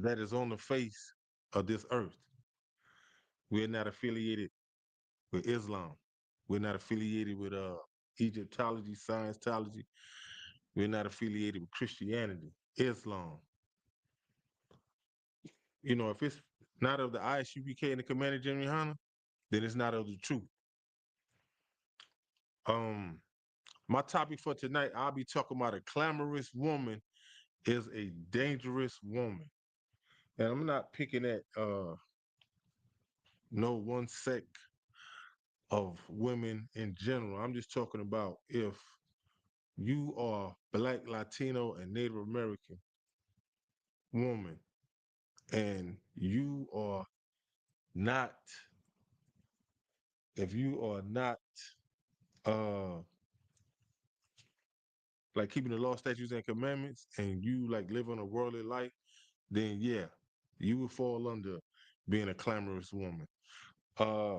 that is on the face of this earth. We're not affiliated with Islam. We're not affiliated with Egyptology, Scientology. We're not affiliated with Christianity, Islam. You know, if it's not of the ISUPK and the Commander General Hunter, then it's not of the truth. Um, my topic for tonight, I'll be talking about a clamorous woman is a dangerous woman. And I'm not picking at no one sect of women in general. I'm just talking about if you are Black, Latino, and Native American woman, and you are not, if you are not uh like keeping the law, statutes, and commandments, and you like living a worldly life, then yeah, you would fall under being a clamorous woman. Uh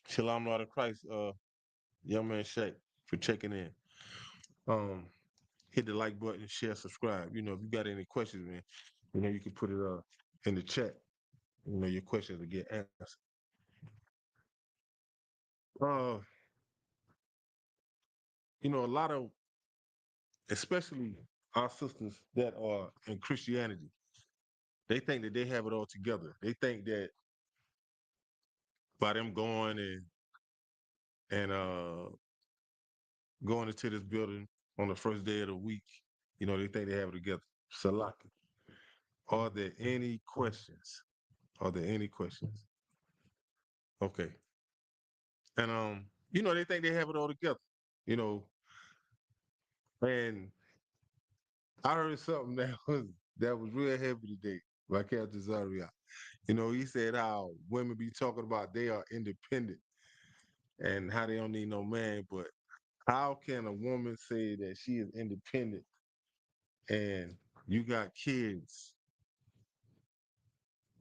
Shalom Lord of Christ, young man Shaq, for checking in. Um, hit the like button, share, subscribe. You know, if you got any questions, man, you know, you can put it in the chat. You know, your questions will get answered. Uh, you know, a lot of, especially our sisters that are in Christianity, they think that they have it all together. They think that by them going and going into this building on the first day of the week, you know, they think they have it together. Salaka. Are there any questions? Are there any questions? Okay. And you know, they think they have it all together. You know, and I heard something that was real heavy today by Captain Zaria. You know, he said how women be talking about they are independent and how they don't need no man, but how can a woman say that she is independent and you got kids,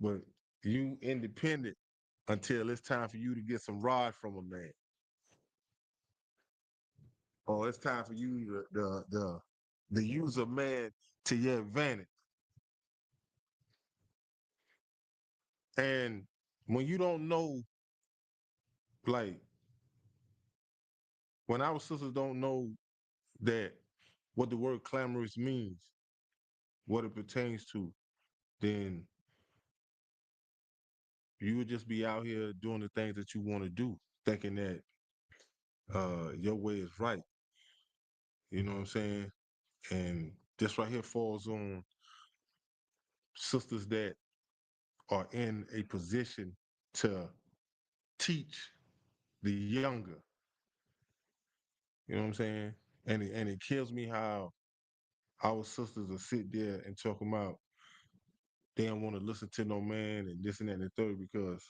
but you independent until it's time for you to get some rod from a man, or it's time for you to use a man to your advantage. And when you don't know, like when our sisters don't know that what the word clamorous means, what it pertains to, then you would just be out here doing the things that you want to do, thinking that your way is right. You know what I'm saying? And this right here falls on sisters that are in a position to teach the younger. You know what I'm saying? And it kills me how our sisters will sit there and talk about they don't want to listen to no man and this and that and the third, because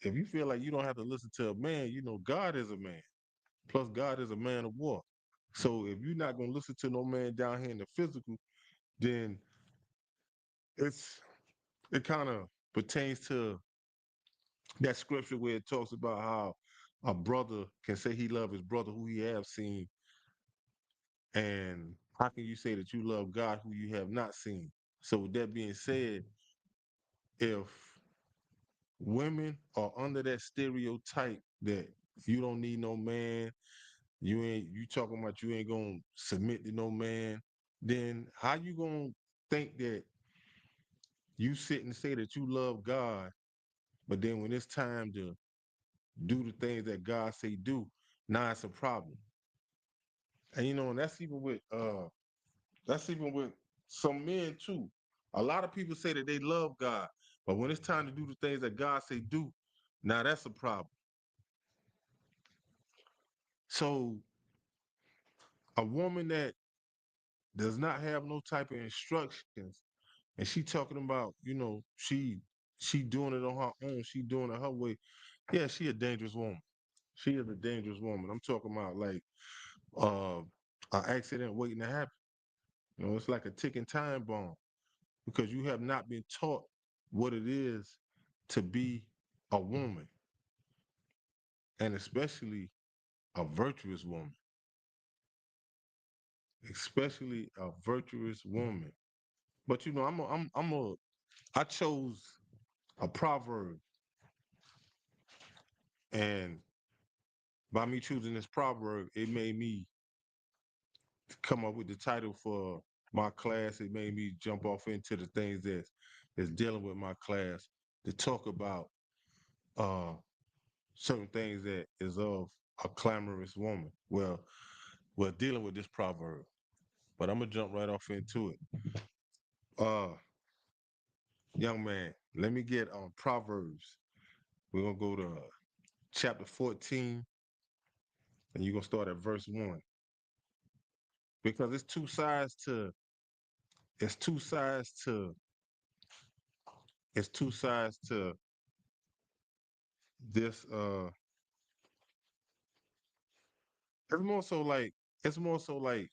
if you feel like you don't have to listen to a man, you know, God is a man. Plus, God is a man of war. So if you're not gonna listen to no man down here in the physical, then it's it kind of pertains to that scripture where it talks about how a brother can say he love his brother who he have seen, and how can you say that you love God who you have not seen? So with that being said, if women are under that stereotype that you don't need no man, you talking about you ain't gonna submit to no man, then how you gonna think that you sit and say that you love God, but then when it's time to do the things that God say do, now it's a problem. And you know, and that's even with some men too. A lot of people say that they love God, but when it's time to do the things that God say do, now that's a problem. So a woman that does not have no type of instructions, and she talking about, you know, she doing it on her own, she doing it her way. Yeah, she a dangerous woman. She is a dangerous woman. I'm talking about like uh an accident waiting to happen. You know, it's like a ticking time bomb because you have not been taught what it is to be a woman, and especially a virtuous woman, especially a virtuous woman. But you know, I chose a proverb, and by me choosing this proverb, it made me come up with the title for my class. It made me jump off into the things that's dealing with my class to talk about uh certain things that is of a clamorous woman. Well, dealing with this proverb. But I'm gonna jump right off into it. Uh, young man, let me get on Proverbs. We're gonna go to chapter 14, and you're gonna start at verse 1. Because it's two sides to it's two sides to this it's more so like it's more so like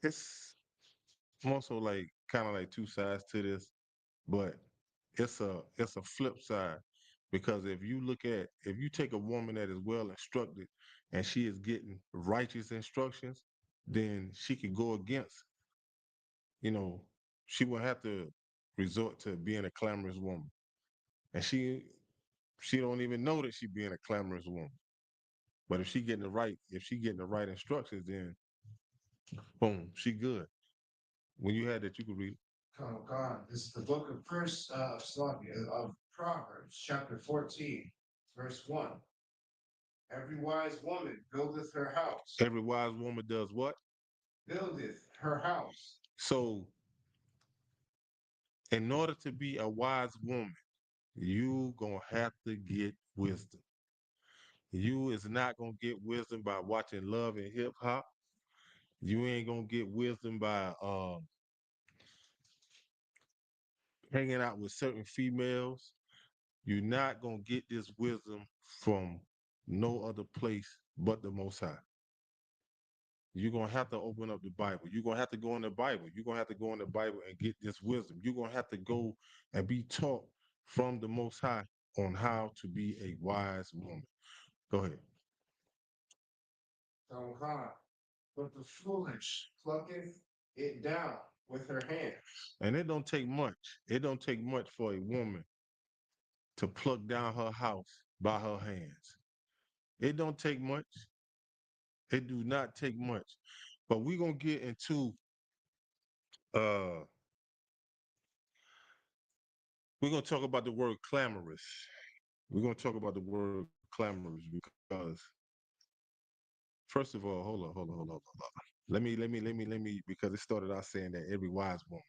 it's more so like kind of like two sides to this, but it's a flip side. Because if you take a woman that is well instructed and she is getting righteous instructions, then she could go against, you know, she will have to resort to being a clamorous woman. And she don't even know that she being a clamorous woman. But if she getting the right instructions, then boom, she good. When you had that, you could read it. Oh God, this is the book of of Proverbs, chapter 14, verse 1. Every wise woman buildeth her house, Every wise woman does what? buildeth her house. So in order to be a wise woman, you gonna have to get wisdom. You is not gonna get wisdom by watching Love and Hip Hop. You ain't gonna get wisdom by hanging out with certain females. You're not gonna get this wisdom from no other place but the Most High. You're gonna have to open up the Bible. You're gonna have to go in the Bible. You're gonna have to go in the Bible and get this wisdom. You're gonna have to go and be taught from the Most High on how to be a wise woman. Go ahead. Oh God, but the foolish plucketh it down with her hands. And it don't take much. It don't take much for a woman to pluck down her house by her hands. It don't take much. It do not take much. But we're gonna get into uh we're gonna talk about the word clamorous. We're gonna talk about the word clamorous because first of all, hold on. Let me because it started out saying that every wise woman.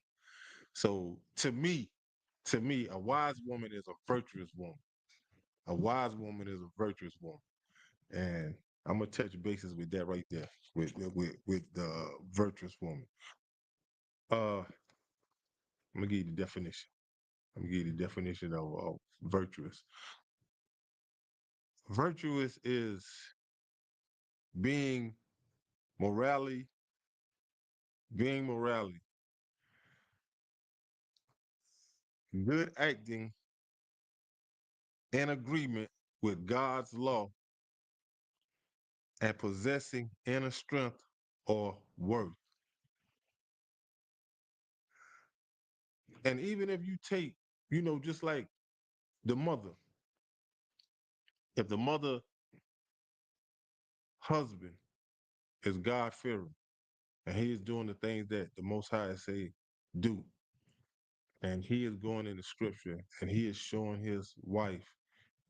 So to me, a wise woman is a virtuous woman. A wise woman is a virtuous woman. And I'm gonna touch bases with that right there, with the virtuous woman. I'm gonna give you the definition. I'm gonna give you the definition of virtuous. Virtuous is being morally, being morally, good acting in agreement with God's law and possessing inner strength or worth. And even if you take, just like the mother, if the mother husband is God fearing and he is doing the things that the Most High say do, and he is going in the scripture and he is showing his wife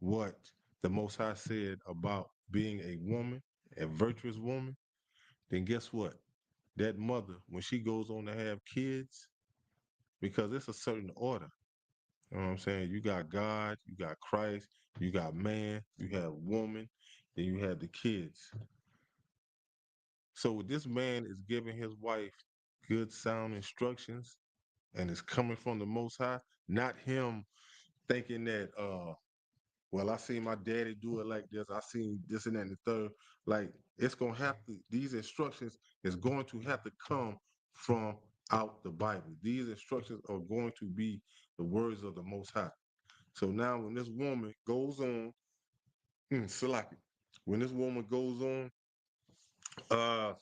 what the Most High said about being a woman, a virtuous woman, then guess what? That mother, when she goes on to have kids, because it's a certain order. You know what I'm saying? You got God, you got Christ, you got man, you have woman, then you have the kids. So this man is giving his wife good sound instructions and it's coming from the Most High, not him thinking that well, I seen my daddy do it like this. I seen this and that and the third. Like it's gonna have to. These instructions is going to have to come from out the Bible. These instructions are going to be the words of the Most High. So now, when this woman goes on, Salaki, when this woman goes on Uh,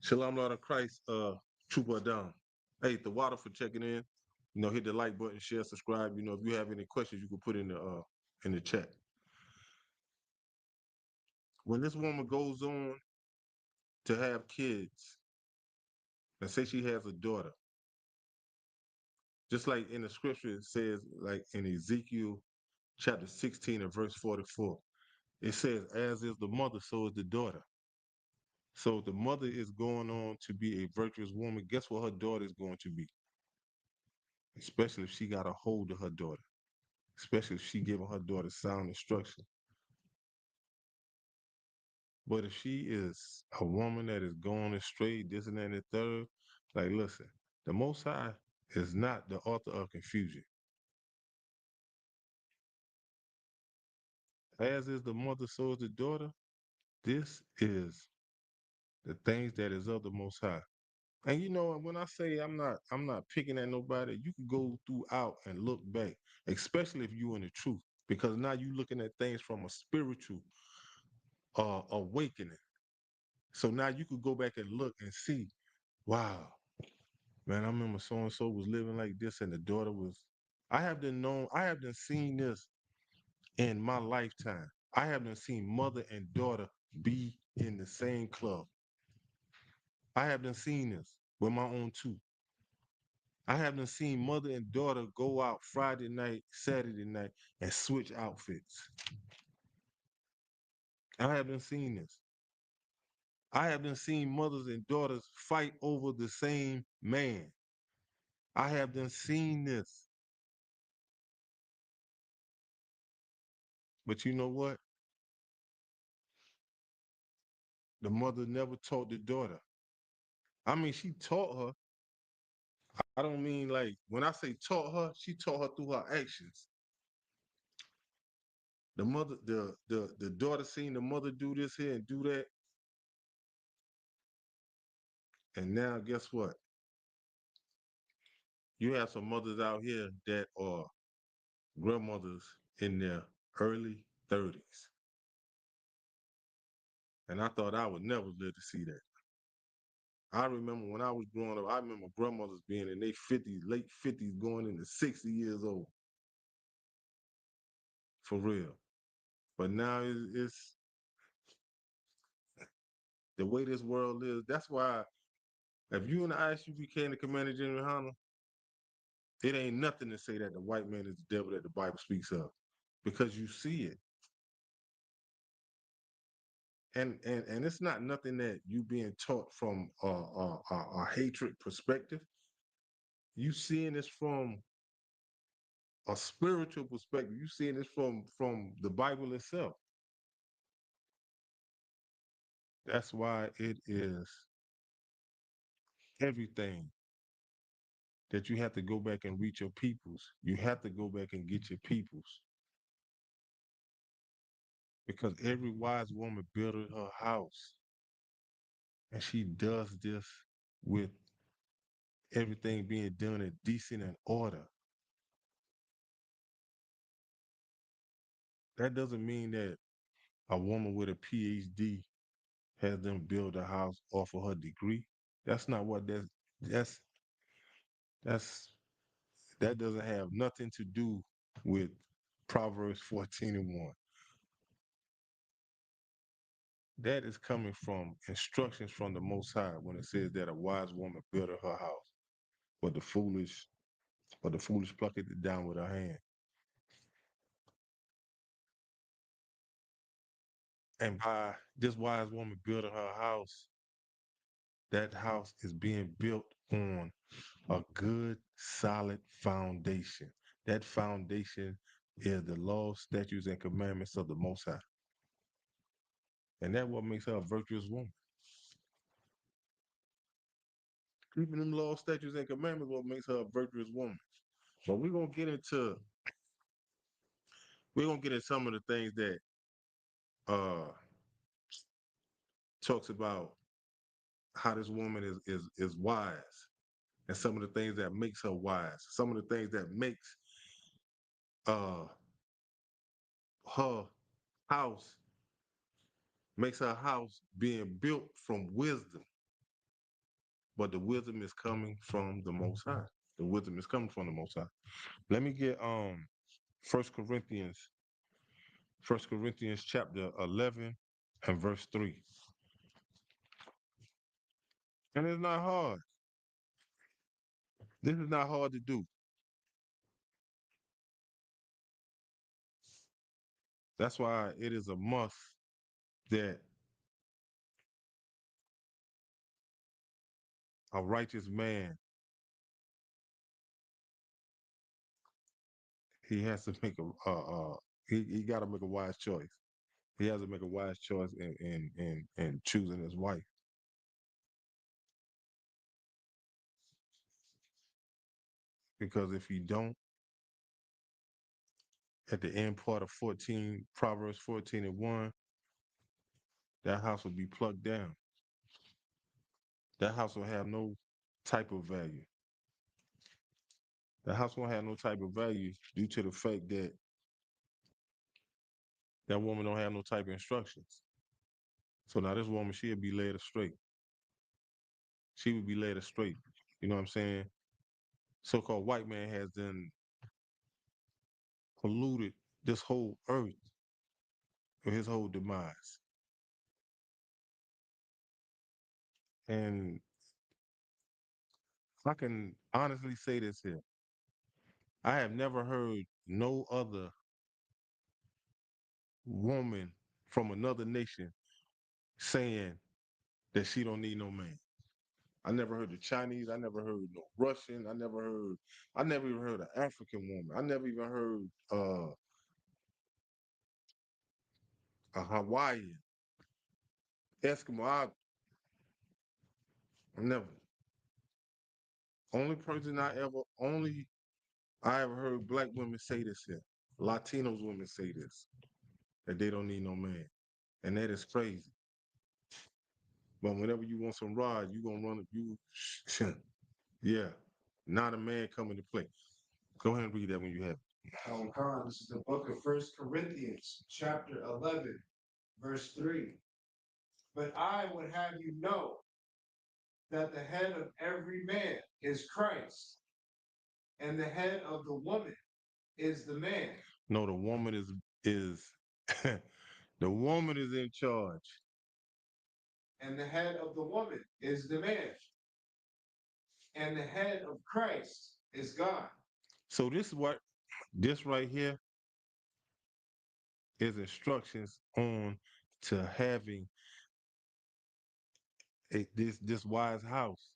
Shalom, Lord of Christ, Trooper down. Hey, the water for checking in. Hit the like button, share, subscribe. If you have any questions, you can put in the chat. When this woman goes on to have kids, and say she has a daughter, just like in the scripture it says, like in Ezekiel chapter 16 and verse 44, it says, "As is the mother, so is the daughter." So the mother is going on to be a virtuous woman. Guess what her daughter is going to be? Especially if she got a hold of her daughter. Especially if she giving her daughter sound instruction. But if she is a woman that is going astray, this and that and the third, like listen, the Most High is not the author of confusion. As is the mother, so is the daughter. This is the things that is of the Most High. And when I say I'm not picking at nobody, you can go throughout and look back, especially if you in the truth, because now you looking at things from a spiritual awakening. So now you could go back and look and see, wow, man, I remember so and so was living like this, and the daughter was. I have been seen this in my lifetime. I have been seen mother and daughter be in the same club. I have been seen this with my own two. I haven't seen mother and daughter go out Friday night, Saturday night, and switch outfits. I haven't seen this. I haven't seen mothers and daughters fight over the same man. I haven't seen this. But you know what? The mother never taught the daughter. I mean, she taught her. I don't mean like when I say taught her, she taught her through her actions. The mother, the daughter seen the mother do this here and do that. And now guess what? You have some mothers out here that are grandmothers in their early 30s. And I thought I would never live to see that. I remember when I was growing up, I remember grandmothers being in their 50s, late 50s, going into 60 years old, for real. But now it's the way this world is. That's why if you in the ISUPK and the Commander General Hunter, it ain't nothing to say that the white man is the devil that the Bible speaks of, because you see it. And it's not nothing that you being taught from a hatred perspective. You seeing this from a spiritual perspective. You seeing this from the Bible itself. That's why it is everything that you have to go back and reach your peoples. You have to go back and get your peoples, because every wise woman builded her house, and she does this with everything being done in decent and order. That doesn't mean that a woman with a PhD has them build a house off of her degree. That's not what that's that's that doesn't have nothing to do with Proverbs 14 and 1. That is coming from instructions from the Most High when it says that a wise woman buildeth her house, but the foolish plucketh it down with her hand. And by this wise woman building her house, that house is being built on a good, solid foundation. That foundation is the laws, statutes, and commandments of the Most High. And that's what makes her a virtuous woman. Keeping them laws, statutes, and commandments what makes her a virtuous woman. But we're gonna get into some of the things that uh talks about how this woman is wise, and some of the things that makes her wise, some of the things that makes uh her house makes her house being built from wisdom, but the wisdom is coming from the Most High. The wisdom is coming from the Most High. Let me get First Corinthians, First Corinthians chapter 11 and verse 3. And it's not hard. This is not hard to do. That's why it is a must that a righteous man, he has to make he got to make a wise choice. He has to make a wise choice in choosing his wife. Because if you don't, at the end part of 14, Proverbs 14 and 1, that house will be plucked down. That house will have no type of value. The house won't have no type of value due to the fact that that woman don't have no type of instructions. So now this woman, she'll be led astray. She would be led astray. You know what I'm saying? So-called white man has then polluted this whole earth for his whole demise. And I can honestly say this here. I have never heard no other woman from another nation saying that she don't need no man. I never heard the Chinese. I never heard no Russian. I never even heard an African woman. I never even heard a Hawaiian, Eskimo. I never. Only person I ever heard black women say this here. Latinos women say this, that they don't need no man. And that is crazy. But whenever you want some ride, you gonna run you yeah. Not a man coming to play. Go ahead and read that when you have it. Khan, this is the book of First Corinthians, chapter 11, verse 3. But I would have you know that the head of every man is Christ, and the head of the woman is the man, No, the woman is the woman is in charge. and the head of the woman is the man, and the head of Christ is God. So this right here is instructions on to having this wise house.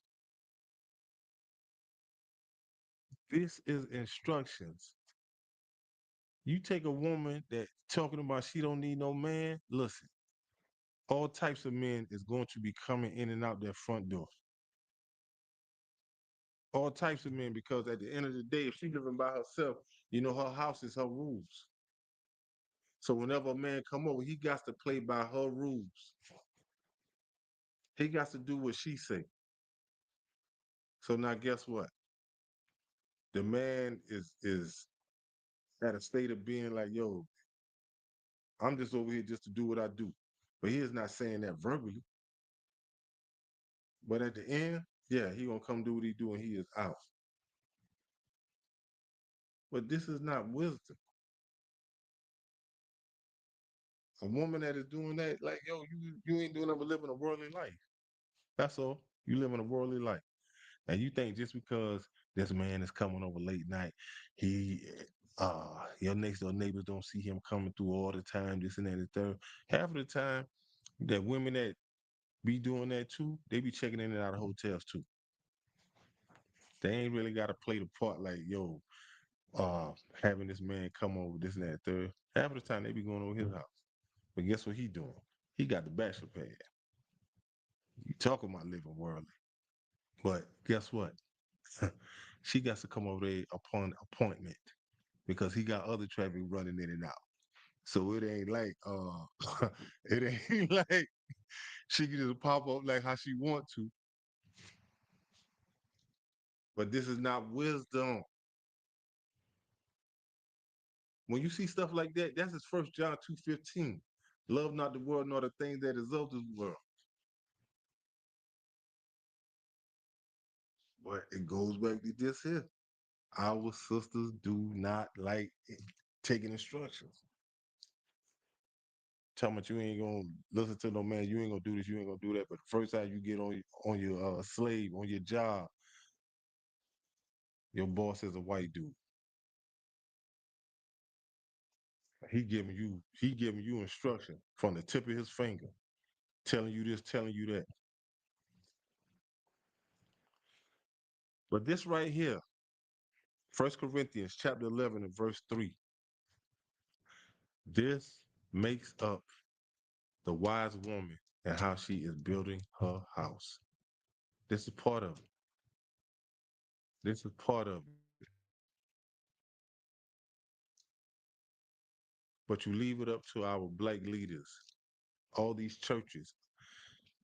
This is instructions. You take a woman that talking about she don't need no man. Listen, all types of men is going to be coming in and out that front door. All types of men, because at the end of the day, if she's living by herself, you know her house is her rules. So whenever a man come over, he got to play by her rules. He got to do what she say. So now guess what? The man is at a state of being like, yo, I'm just over here just to do what I do. But he is not saying that verbally. But at the end, yeah, he gonna come do what he do and he is out. But this is not wisdom. A woman that is doing that, like, yo, you ain't doing nothing but living a worldly life. That's all. You living a worldly life. And you think just because this man is coming over late night, he your next door neighbors don't see him coming through all the time, this and that and the third. Half of the time, that women that be doing that too, they be checking in and out of hotels too. They ain't really got to play the part like, yo, uh, having this man come over, this and that third. Half of the time they be going over his house. But guess what he doing? He got the bachelor pad. You talking about living worldly. But guess what? She got to come over there upon appointment because he got other traffic running in and out. So it ain't like it ain't like she can just pop up like how she want to. But this is not wisdom. When you see stuff like that, that's his First John 2:15. Love not the world nor the things that is of this world. But it goes back to this here. Our sisters do not like taking instructions. Tell me you ain't gonna listen to no man, you ain't gonna do this, you ain't gonna do that. But the first time you get on your slave, on your job, your boss is a white dude. He giving you instruction from the tip of his finger, telling you this, telling you that. But this right here, First Corinthians chapter 11 and verse 3, this makes up the wise woman and how she is building her house. This is part of it. This is part of it. But you leave it up to our black leaders, all these churches.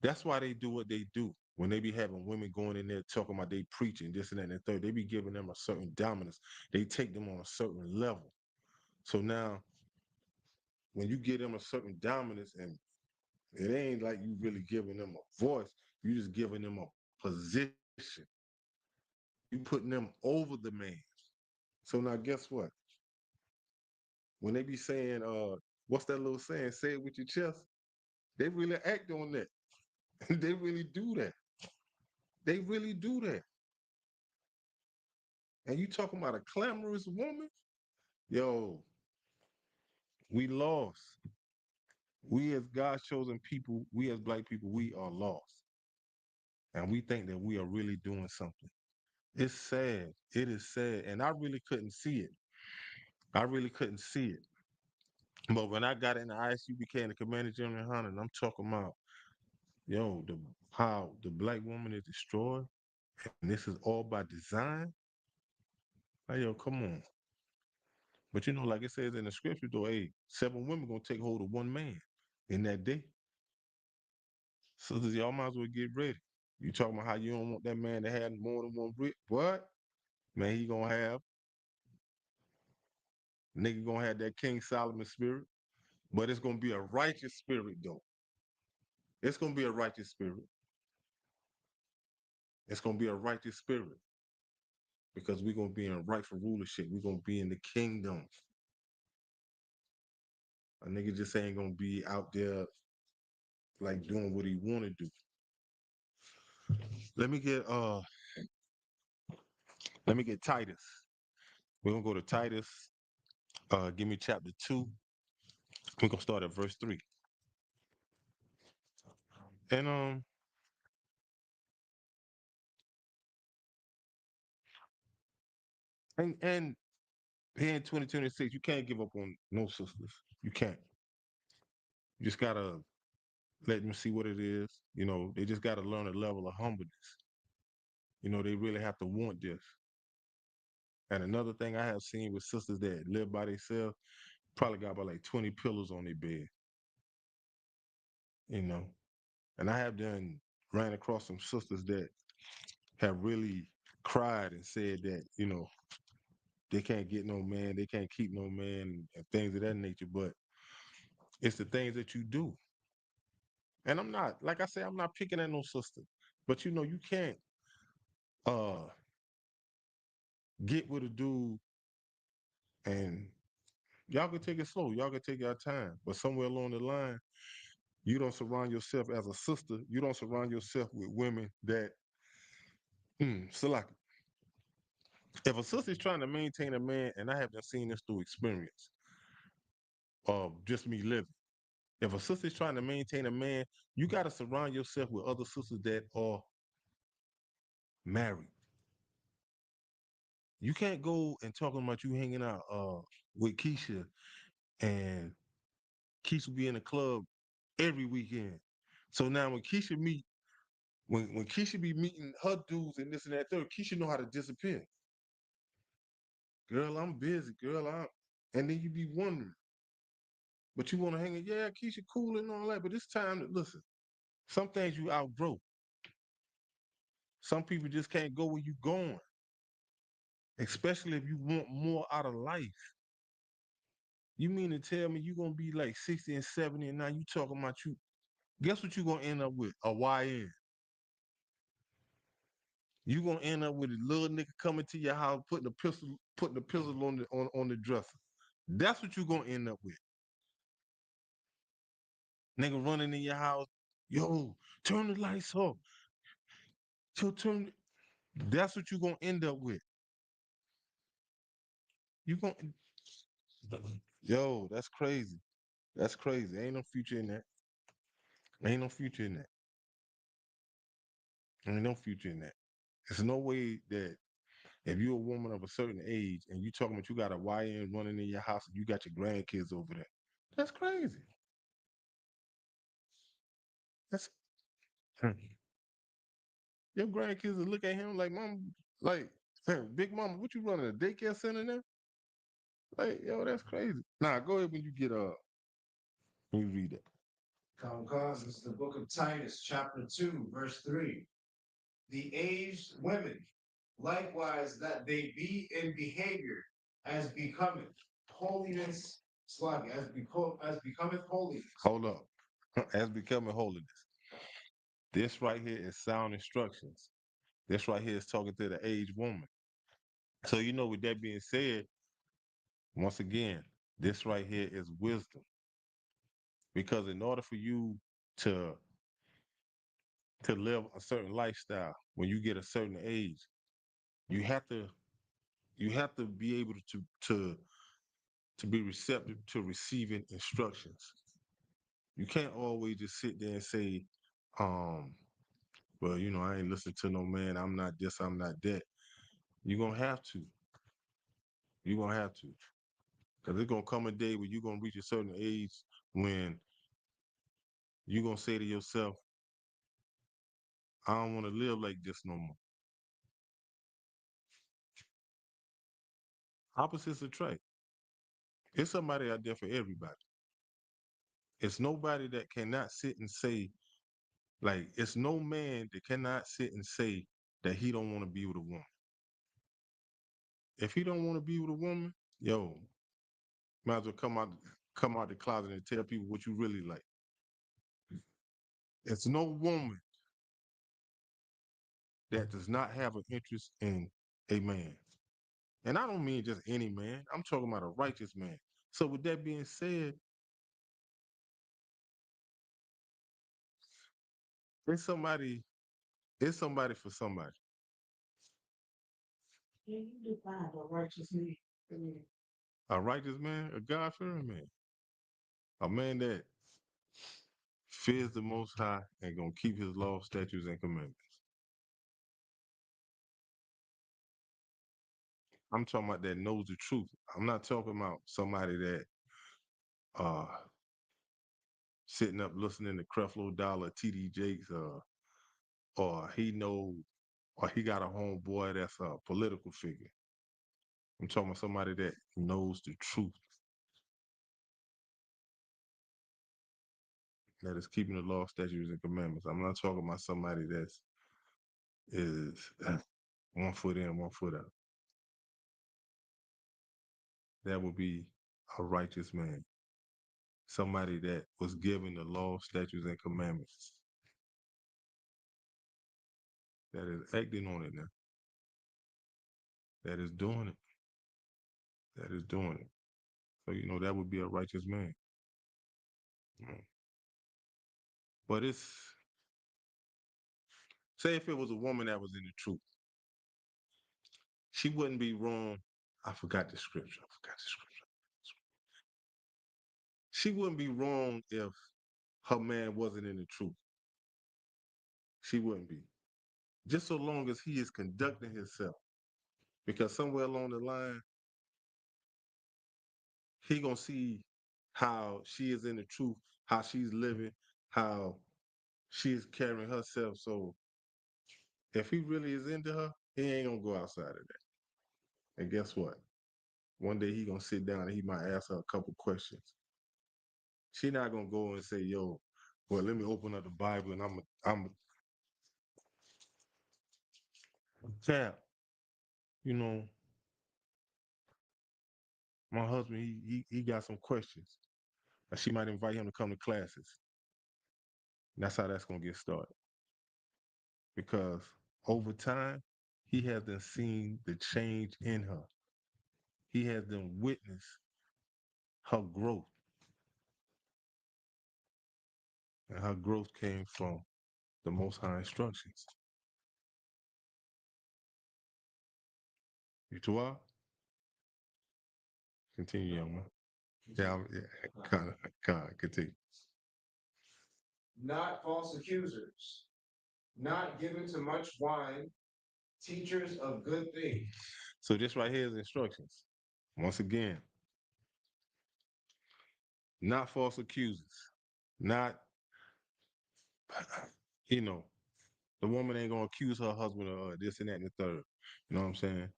That's why they do what they do. When they be having women going in there talking about they preaching this and that and the third, they be giving them a certain dominance. They take them on a certain level. So now, when you give them a certain dominance, and it ain't like you really giving them a voice, you just giving them a position. You putting them over the man. So now, guess what? When they be saying, what's that little saying? Say it with your chest. They really act on that. They really do that. They really do that. And you talking about a clamorous woman? Yo, we lost. We as God's chosen people, we as black people, we are lost. And we think that we are really doing something. It's sad. It is sad. And I really couldn't see it. I really couldn't see it. But when I got in the ICU, became the commander general hunter, and I'm talking about, yo, how the black woman is destroyed, and this is all by design. Like, yo, come on. But like it says in the scripture, though, hey, 7 women gonna take hold of one man in that day. Sisters, y'all might as well get ready. You talking about how you don't want that man to have more than one brick? What? Man, he gonna have nigga gonna have that King Solomon spirit, but it's gonna be a righteous spirit though. It's gonna be a righteous spirit. It's gonna be a righteous spirit because we're gonna be in rightful rulership. We're gonna be in the kingdom. A nigga just ain't gonna be out there like doing what he wanna do. Let me get uh let me get Titus. We're gonna go to Titus. Give me chapter 2. We're gonna start at verse 3. And and here in 2026, you can't give up on no sisters. You can't. You just gotta let them see what it is. They just gotta learn a level of humbleness. They really have to want this. And another thing I have seen with sisters that live by themselves, probably got about like 20 pillows on their bed, you know. And I have done ran across some sisters that have really cried and said that, they can't get no man, they can't keep no man, and things of that nature. But it's the things that you do. And I'm not, like I say, I'm not picking at no sister. But you can't uh get with a dude and y'all can take it slow. Y'all can take your time. But somewhere along the line, you don't surround yourself as a sister. You don't surround yourself with women that so like if a sister's trying to maintain a man, and I haven't seen this through experience of just me living. If a sister's trying to maintain a man, you gotta surround yourself with other sisters that are married. You can't go and talking about you hanging out with Keisha and Keisha be in the club every weekend. So now when Keisha be meeting her dudes and this and that third, Keisha know how to disappear. Girl, I'm busy. Girl, and then you be wondering, but you want to hang it. Yeah, Keisha cool and all that, but it's time to listen. Some things you outgrow. Some people just can't go where you going, especially if you want more out of life. You mean to tell me you gonna be like 60 and 70 and now you talking about you? Guess what you gonna end up with? A YN. You gonna end up with a little nigga coming to your house, putting a pistol on on the dresser. That's what you gonna end up with. Nigga running in your house, yo, turn the lights off. So turn. That's what you gonna end up with. You gonna, yo, that's crazy. That's crazy. Ain't no future in that. Ain't no future in that. Ain't no future in that. There's no way that if you're a woman of a certain age and you talking about you got a YN running in your house and you got your grandkids over there, that's crazy. That's your grandkids will look at him like, mom, like, hey, big mama, what you running a daycare center now? Like, yo, that's crazy. Nah, go ahead when you get when you read that. Cause it's the book of Titus, chapter 2, verse 3. The aged women, likewise, that they be in behavior as becometh holiness, as becometh holiness. Hold up. As becoming holiness. This right here is sound instructions. This right here is talking to the aged woman. So you know, with that being said, once again, this right here is wisdom. Because in order for you to live a certain lifestyle when you get a certain age, you have to be able to be receptive to receiving instructions. You can't always just sit there and say, um, well, you know, I ain't listening to no man, I'm not this, I'm not that. You're gonna have to. You're gonna have to. Because there's gonna come a day where you're gonna reach a certain age when you're gonna say to yourself, I don't wanna live like this no more. Opposites attract. It's somebody out there for everybody. It's nobody that cannot sit and say, like, it's no man that cannot sit and say that he don't want to be with a woman. If he don't want to be with a woman, yo, might as well come out the closet and tell people what you really like. It's no woman that does not have an interest in a man. And I don't mean just any man. I'm talking about a righteous man. So with that being said, it's somebody, it's somebody for somebody. Yeah, you define a righteous man. I mean, A righteous man, a God-fearing man, a man that fears the Most High and gonna keep His law, statutes, and commandments. I'm talking about that knows the truth. I'm not talking about somebody that uh sitting up listening to Creflo Dollar, TD Jakes, or he know, or he got a homeboy that's a political figure. I'm talking about somebody that knows the truth, that is keeping the law, statutes, and commandments. I'm not talking about somebody that's is 1 foot in, 1 foot out. That would be a righteous man. Somebody that was given the law, statutes, and commandments, that is acting on it now, that is doing it, that is doing it. So, you know, that would be a righteous man. Mm. But it's, say if it was a woman that was in the truth, she wouldn't be wrong. I forgot the scripture. I forgot the scripture. She wouldn't be wrong if her man wasn't in the truth. She wouldn't be. Just so long as he is conducting himself. Because somewhere along the line, he gonna see how she is in the truth, how she's living, how she is carrying herself. So if he really is into her, he ain't gonna go outside of that. And guess what? One day he gonna sit down and he might ask her a couple questions. She not gonna go and say, "Yo, well, let me open up the Bible and I'm a tap." You know, my husband, he got some questions. And she might invite him to come to classes. And that's how that's gonna get started. Because over time, he has then seen the change in her. He has then witnessed her growth. And her growth came from the most high instructions. You too are? Continue, young man. Yeah, continue. Not false accusers, not given to much wine, teachers of good things. So this right here is instructions. Once again, not false accusers, not, you know, the woman ain't gonna accuse her husband of this and that and the third. You know what I'm saying?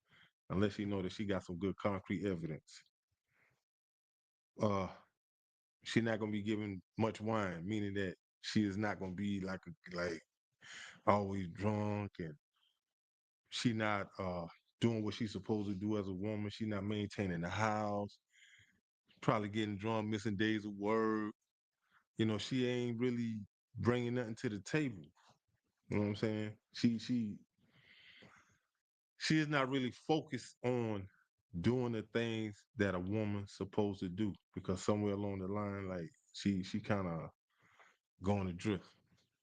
Unless she know that she got some good concrete evidence. Uh, she not gonna be given much wine, meaning that she is not gonna be like always drunk, and she not doing what she's supposed to do as a woman. She not maintaining the house, probably getting drunk, missing days of work. You know, she ain't really bringing nothing to the table. You know what I'm saying? She is not really focused on doing the things that a woman's supposed to do, because somewhere along the line, like she kind of going adrift.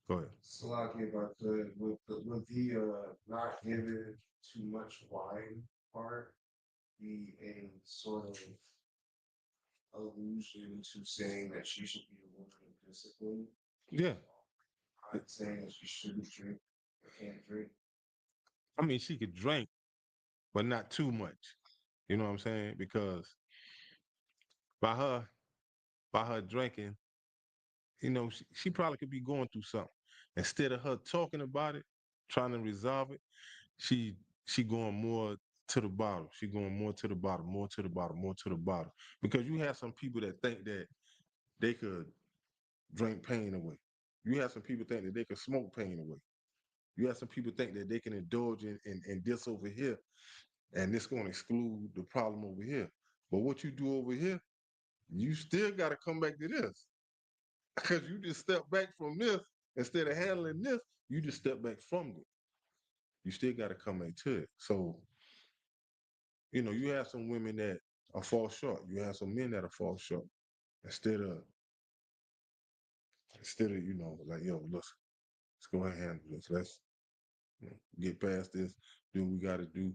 Go ahead. Salaki, if I could, with the not given too much wine part, be a sort of allusion to saying that she should be a woman of discipline. Yeah, I'm saying that she shouldn't drink or can't drink. I mean she could drink, but not too much. You know what I'm saying? Because by her by her drinking, you know, she probably could be going through something. Instead of her talking about it, trying to resolve it, she she going more to the bottom. She going more to the bottom, more to the bottom, more to the bottom. Because you have some people that think that they could drink pain away. You have some people think that they could smoke pain away. You have some people think that they can indulge in this over here, and this going to exclude the problem over here. But what you do over here, you still got to come back to this. Because you just step back from this instead of handling this, you just step back from it. You still got to come back to it. So, you know, you have some women that are fall short. You have some men that are fall short. Instead of you know, like, yo, let's go ahead and handle this. Let's, you know, get past this, do what we got to do.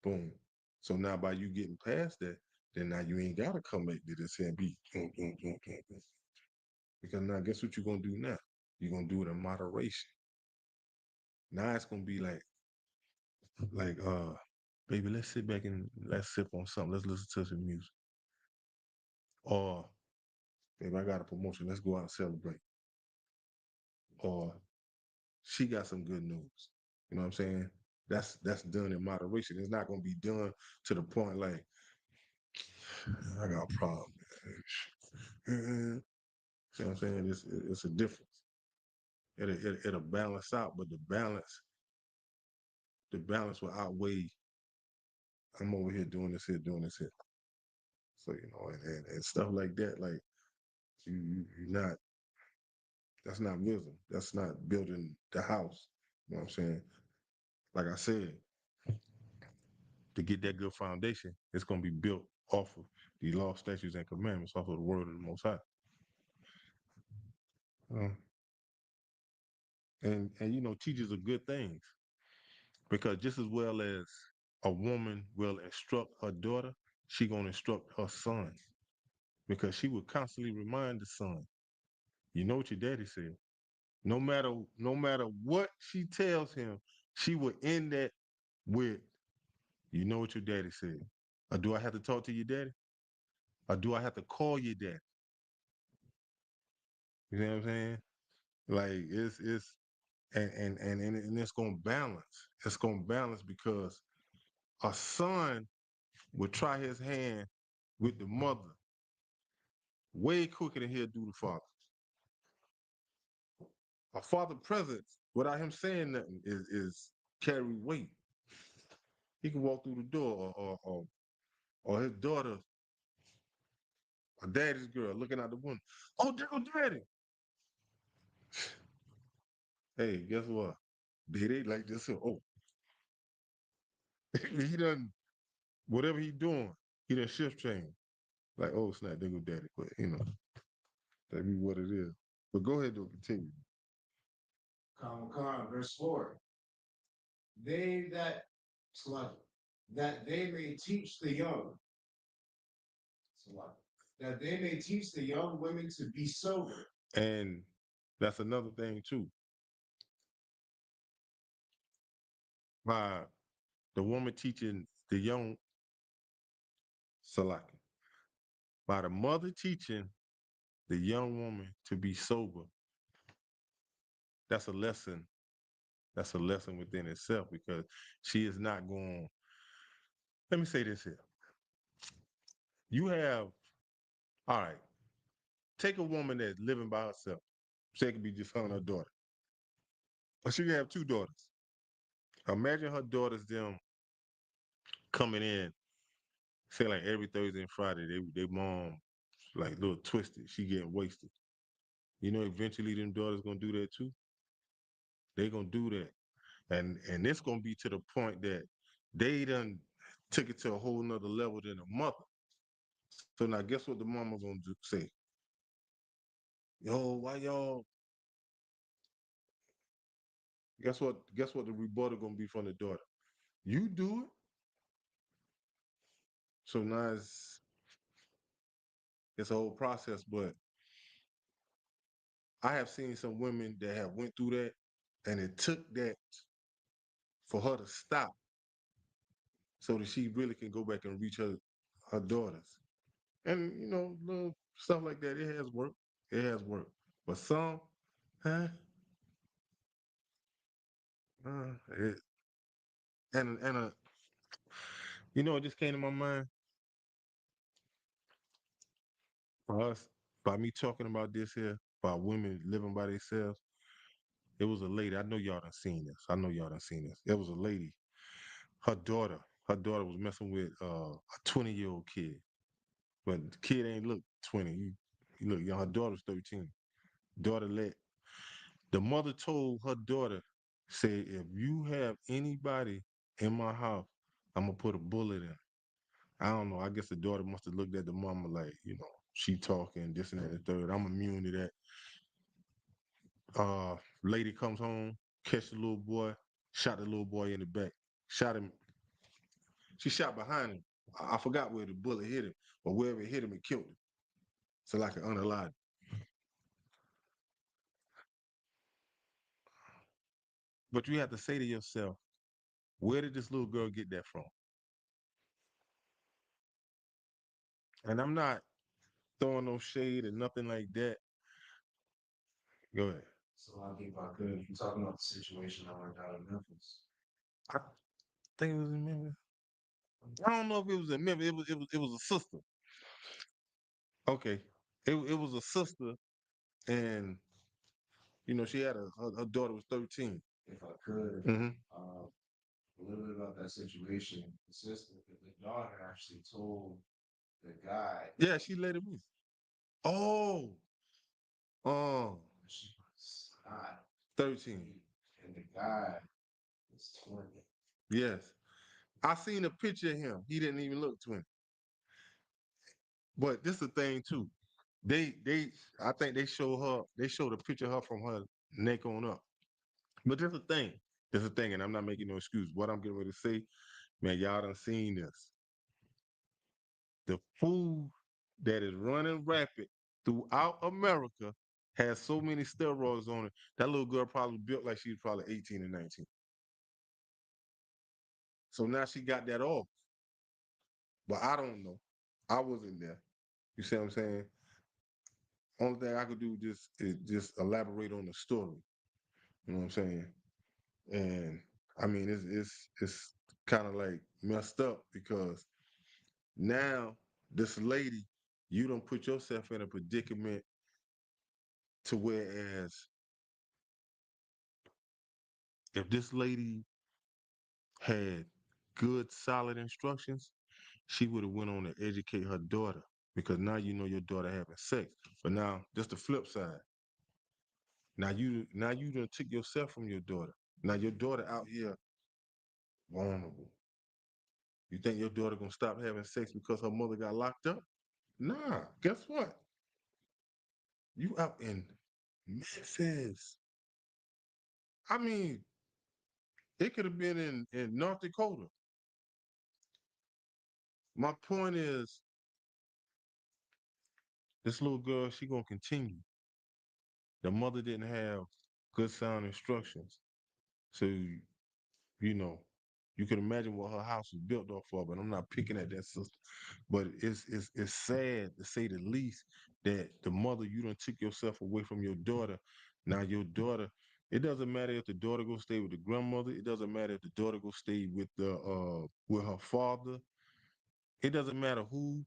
Boom. So now by you getting past that, then now you ain't got to come back to this and be boom, boom, boom, boom, boom. Because now guess what you're gonna do now? You're gonna do it in moderation. Now it's gonna be like baby, let's sit back and let's sip on something. Let's listen to some music. Or baby, I got a promotion. Let's go out and celebrate. Or she got some good news. You know what I'm saying? That's done in moderation. It's not gonna be done to the point like I got a problem. Man. See what I'm saying? It's a difference. It'll balance out, but the balance will outweigh. I'm over here doing this here, doing this here. So you know, and stuff like that. Like you're not. That's not wisdom. That's not building the house. You know what I'm saying? Like I said, to get that good foundation, it's going to be built off of the law, statutes, and commandments, off of the word of the Most High. Uh, and you know, teachers are good things, because just as well as a woman will instruct her daughter, she gonna instruct her son, because she will constantly remind the son, you know what your daddy said. No matter what she tells him, she will end that with, you know what your daddy said. Or do I have to talk to your daddy? Or do I have to call your daddy? You know what I'm saying? Like it's and it's gonna balance. It's gonna balance because a son will try his hand with the mother way quicker than he'll do the father. A father presence without him saying nothing is carry weight. He can walk through the door, or his daughter a daddy's girl looking out the window. Oh, there go daddy. Hey, guess what? They like this. Oh, he done whatever he doing. He done shift change. Like, oh snap, there go daddy. But that be what it is. But go ahead, though, continue. Verse 4. They that select that they may teach the young, select, that they may teach the young women to be sober. And that's another thing too. By the woman teaching the young Salaki, by the mother teaching the young woman to be sober, that's a lesson. That's a lesson within itself because she is not going. Let me say this here. You have, all right, take a woman that's living by herself. She could be just her and her daughter. Or she can have two daughters. Imagine her daughters, them coming in, say like every Thursday and Friday, they mom like a little twisted. She getting wasted. You know, eventually them daughters gonna do that too. They gonna do that. And it's gonna be to the point that they done took it to a whole nother level than a mother. So now guess what the mama gonna say? Yo, why y'all guess what the rebuttal gonna be from the daughter? You do it. So now it's a whole process, but I have seen some women that have went through that and it took that for her to stop so that she really can go back and reach her daughters. And little stuff like that, it has worked. It has worked. But some, huh? It, and it just came to my mind for us by me talking about this here, about women living by themselves. It was a lady. I know y'all done seen this. I know y'all done seen this. It was a lady. Her daughter. Her daughter was messing with a 20-year-old kid. But the kid ain't look 20. He look young. Her daughter was 13. Daughter let the mother told her daughter, say, if you have anybody in my house, I'm gonna put a bullet in. I don't know. I guess the daughter must have looked at the mama like, she talking this and that and the third. I'm immune to that. Lady comes home, catch the little boy, shot the little boy in the back, shot him. She shot behind him. I forgot where the bullet hit him, but wherever it hit him, it killed him. So like an unalive. But you have to say to yourself, where did this little girl get that from? And I'm not throwing no shade or nothing like that. Go ahead. So I think if I could, you talking about the situation I went down in Memphis. I think it was in Memphis. I don't know if it was in Memphis. It was a sister. Okay. It was a sister, and she had her daughter was 13. If I could, Hmm. a little bit about that situation. The sister, the daughter actually told the guy Yeah, she let him in. Oh, oh, she was not 13. and the guy was 20. Yes. I seen a picture of him. He didn't even look 20. But this is the thing too. They I think they showed a picture of her from her neck on up. But there's a thing. There's a thing, and I'm not making no excuse. What I'm getting ready to say, man, y'all done seen this. The food that is running rapid throughout America has so many steroids on it. That little girl probably built like she was probably 18 and 19. So now she got that off. But I don't know. I wasn't there. You see what I'm saying? Only thing I could do is just elaborate on the story. You know what I'm saying? And I mean, it's kind of like messed up because now this lady, you don't put yourself in a predicament to whereas if this lady had good, solid instructions, she would have went on to educate her daughter. because now you know your daughter having sex. But now, just the flip side. Now you done took yourself from your daughter. Now your daughter out here vulnerable. You think your daughter gonna stop having sex because her mother got locked up? Nah. Guess what? You out in Memphis. I mean, it could have been in North Dakota. My point is, this little girl, she gonna continue. The mother didn't have good sound instructions. So, you know, you can imagine what her house was built off of, but I'm not picking at that sister. But it's sad to say the least that the mother, you done took yourself away from your daughter. Now your daughter, it doesn't matter if the daughter go stay with the grandmother. It doesn't matter if the daughter go stay with her father. It doesn't matter who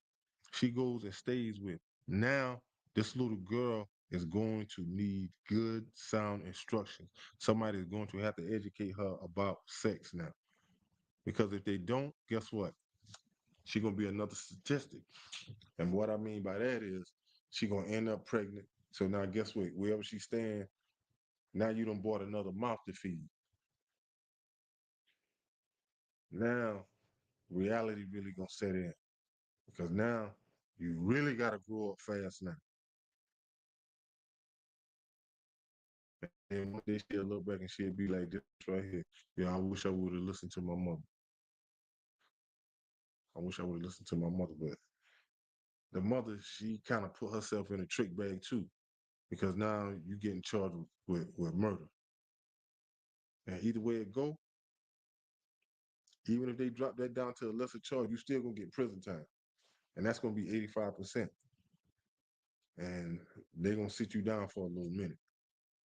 she goes and stays with. Now, this little girl is going to need good sound instructions. Somebody is going to have to educate her about sex now. Because if they don't, guess what? She's gonna be another statistic. And what I mean by that is she gonna end up pregnant. So now guess what? Wherever she stand, now you done bought another mouth to feed. Now reality really gonna set in. Because now you really gotta grow up fast now. And one day she'll look back and she'll be like this right here. Yeah, I wish I would have listened to my mother. I wish I would have listened to my mother, but the mother, she kind of put herself in a trick bag too, because now you getting charged with murder. And either way it go, even if they drop that down to a lesser charge, you still gonna get prison time. And that's gonna be 85%. And they're gonna sit you down for a little minute.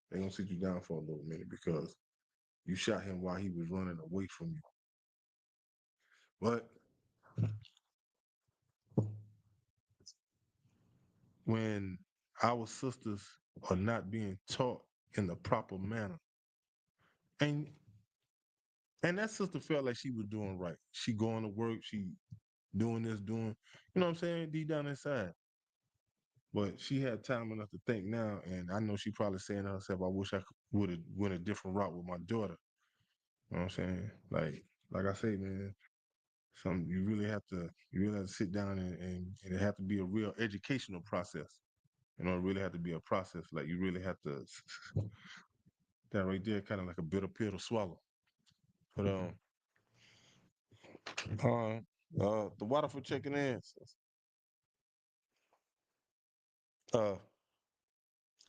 They're gonna sit you down for a little minute because you shot him while he was running away from you. But when our sisters are not being taught in the proper manner, and and that sister felt like she was doing right. She going to work, she doing this, doing, you know what I'm saying, deep down inside. But she had time enough to think now, and I know she probably saying to herself, "I wish I would have went a different route with my daughter." You know what I'm saying? Like I say, man, some you really have to sit down and it have to be a real educational process. You know, it really have to be a process. Like you really have to that right there, kind of like a bitter pill to swallow. But uh, the water for checking in. Uh,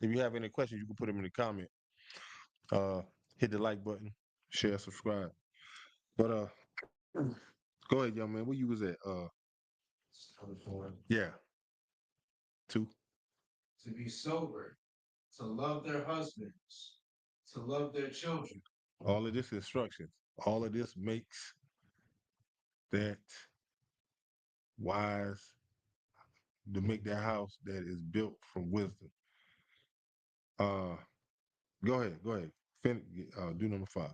if you have any questions, you can put them in the comment. Uh, hit the like button, share, subscribe. But go ahead, young man. Where you was at? Yeah, two. To be sober, to love their husbands, to love their children. All of this instructions. All of this makes that wise to make that house that is built from wisdom. Uh, go ahead. Go ahead. Do number five.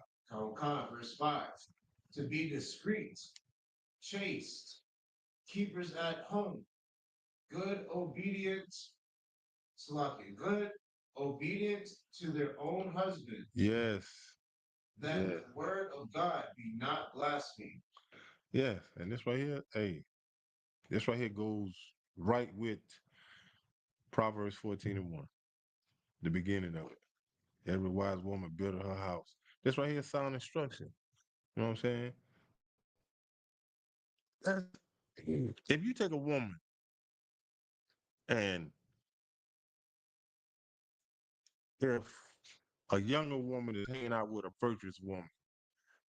Verse 5. To be discreet, chaste, keepers at home, good, obedient, Salaki, good, obedient to their own husband, Yes. that the word of God be not blasphemed. Yes. And this right here, hey, this right here goes right with Proverbs 14:1, the beginning of it. Every wise woman built her house. This right here is sound instruction. You know what I'm saying? That's, if you take a woman and if a younger woman is hanging out with a virtuous woman,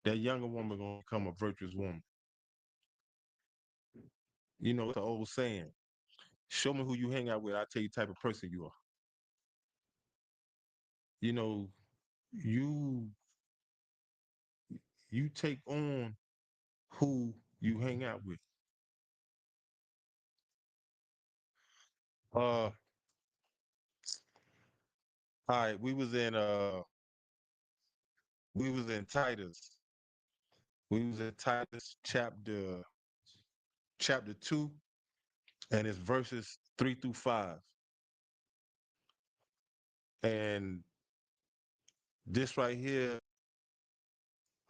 that younger woman gonna become a virtuous woman. You know, it's an old saying. Show me who you hang out with, I'll tell you the type of person you are. You know, you you take on who you hang out with. All right, we was in Titus. We was in Titus chapter 2, and it's verses 3 through 5. And this right here,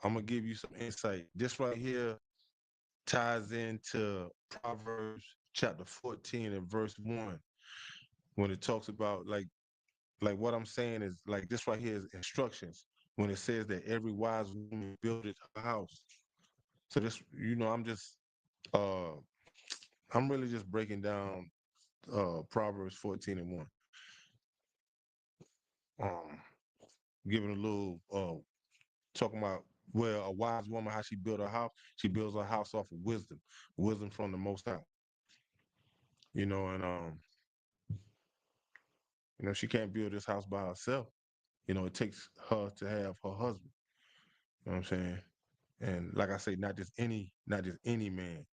I'm gonna give you some insight. This right here ties into Proverbs chapter 14 and verse 1 when it talks about like what I'm saying is like this right here is instructions when it says that every wise woman buildeth her house. So this, uh I'm really just breaking down Proverbs 14 and 1. Um Giving a little talking about where a wise woman how she built her house. She builds her house off of wisdom, wisdom from the Most High. And she can't build this house by herself. It takes her to have her husband. You know what I'm saying? And like I say, not just any man.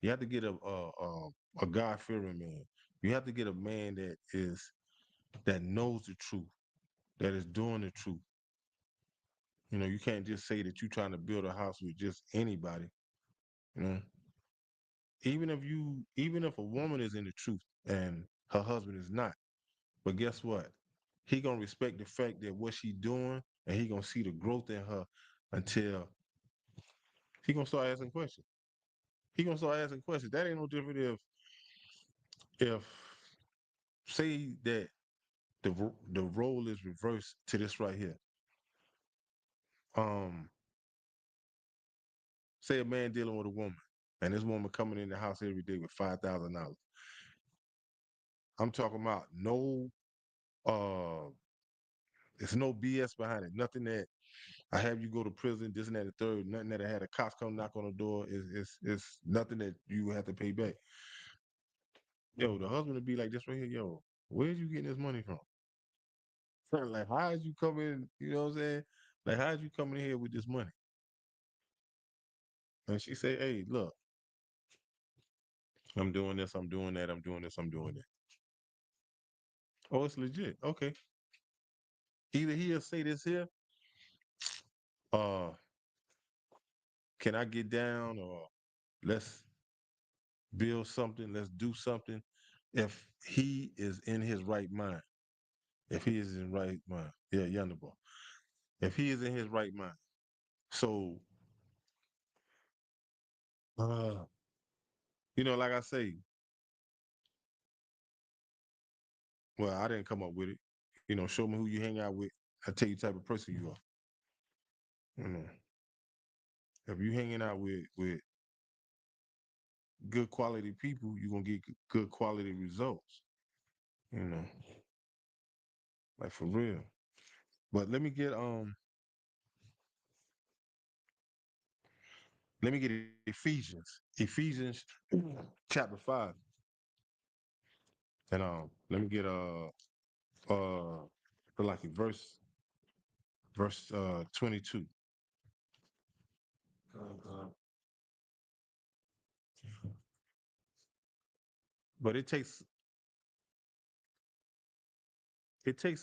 You have to get a God fearing man. You have to get a man that knows the truth, that is doing the truth. You can't just say that you're trying to build a house with just anybody. You know, even if a woman is in the truth and her husband is not, but guess what? He gonna respect the fact that what she doing, and he gonna see the growth in her until he gonna start asking questions. He gonna start asking questions. That ain't no different if say that the role is reversed to this right here. Um, Say a man dealing with a woman, and this woman coming in the house every day with $5,000. I'm talking about uh, it's no BS behind it. Nothing that I have you go to prison, this and that, the third. Nothing that I had a cops come knock on the door. Is nothing that you have to pay back. Yo, the husband would be like this right here. Yo, where's you getting this money from? Like, how is you coming? You know what I'm saying? Like, how is you coming in here with this money? And she say, hey, look, I'm doing this, I'm doing that, I'm doing this, I'm doing that. Oh, it's legit. Okay. Either he'll say this here, uh, can I get down or let's build something, let's do something. If he is in his right mind, if he is in right mind, yeah, yonder boy. If he is in his right mind. So uh, like I say, well, I didn't come up with it. Show me who you hang out with. I tell you type of person you are. You know, if you hanging out with good quality people, you're gonna get good quality results. You know, like for real. But let me get Ephesians chapter 5, and let me get like verse 22. But it takes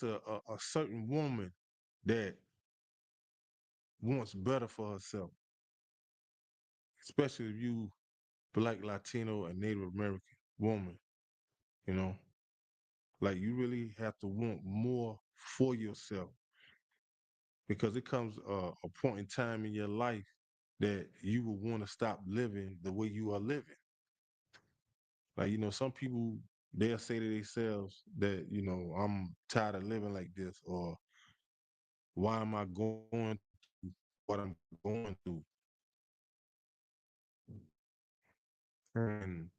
a certain woman that wants better for herself, especially if you Black, Latino, and Native American woman. You know, like you really have to want more for yourself because it comes a point in time in your life that you will want to stop living the way you are living. Like, some people, they'll say to themselves that, I'm tired of living like this, or why am I going through what I'm going through? And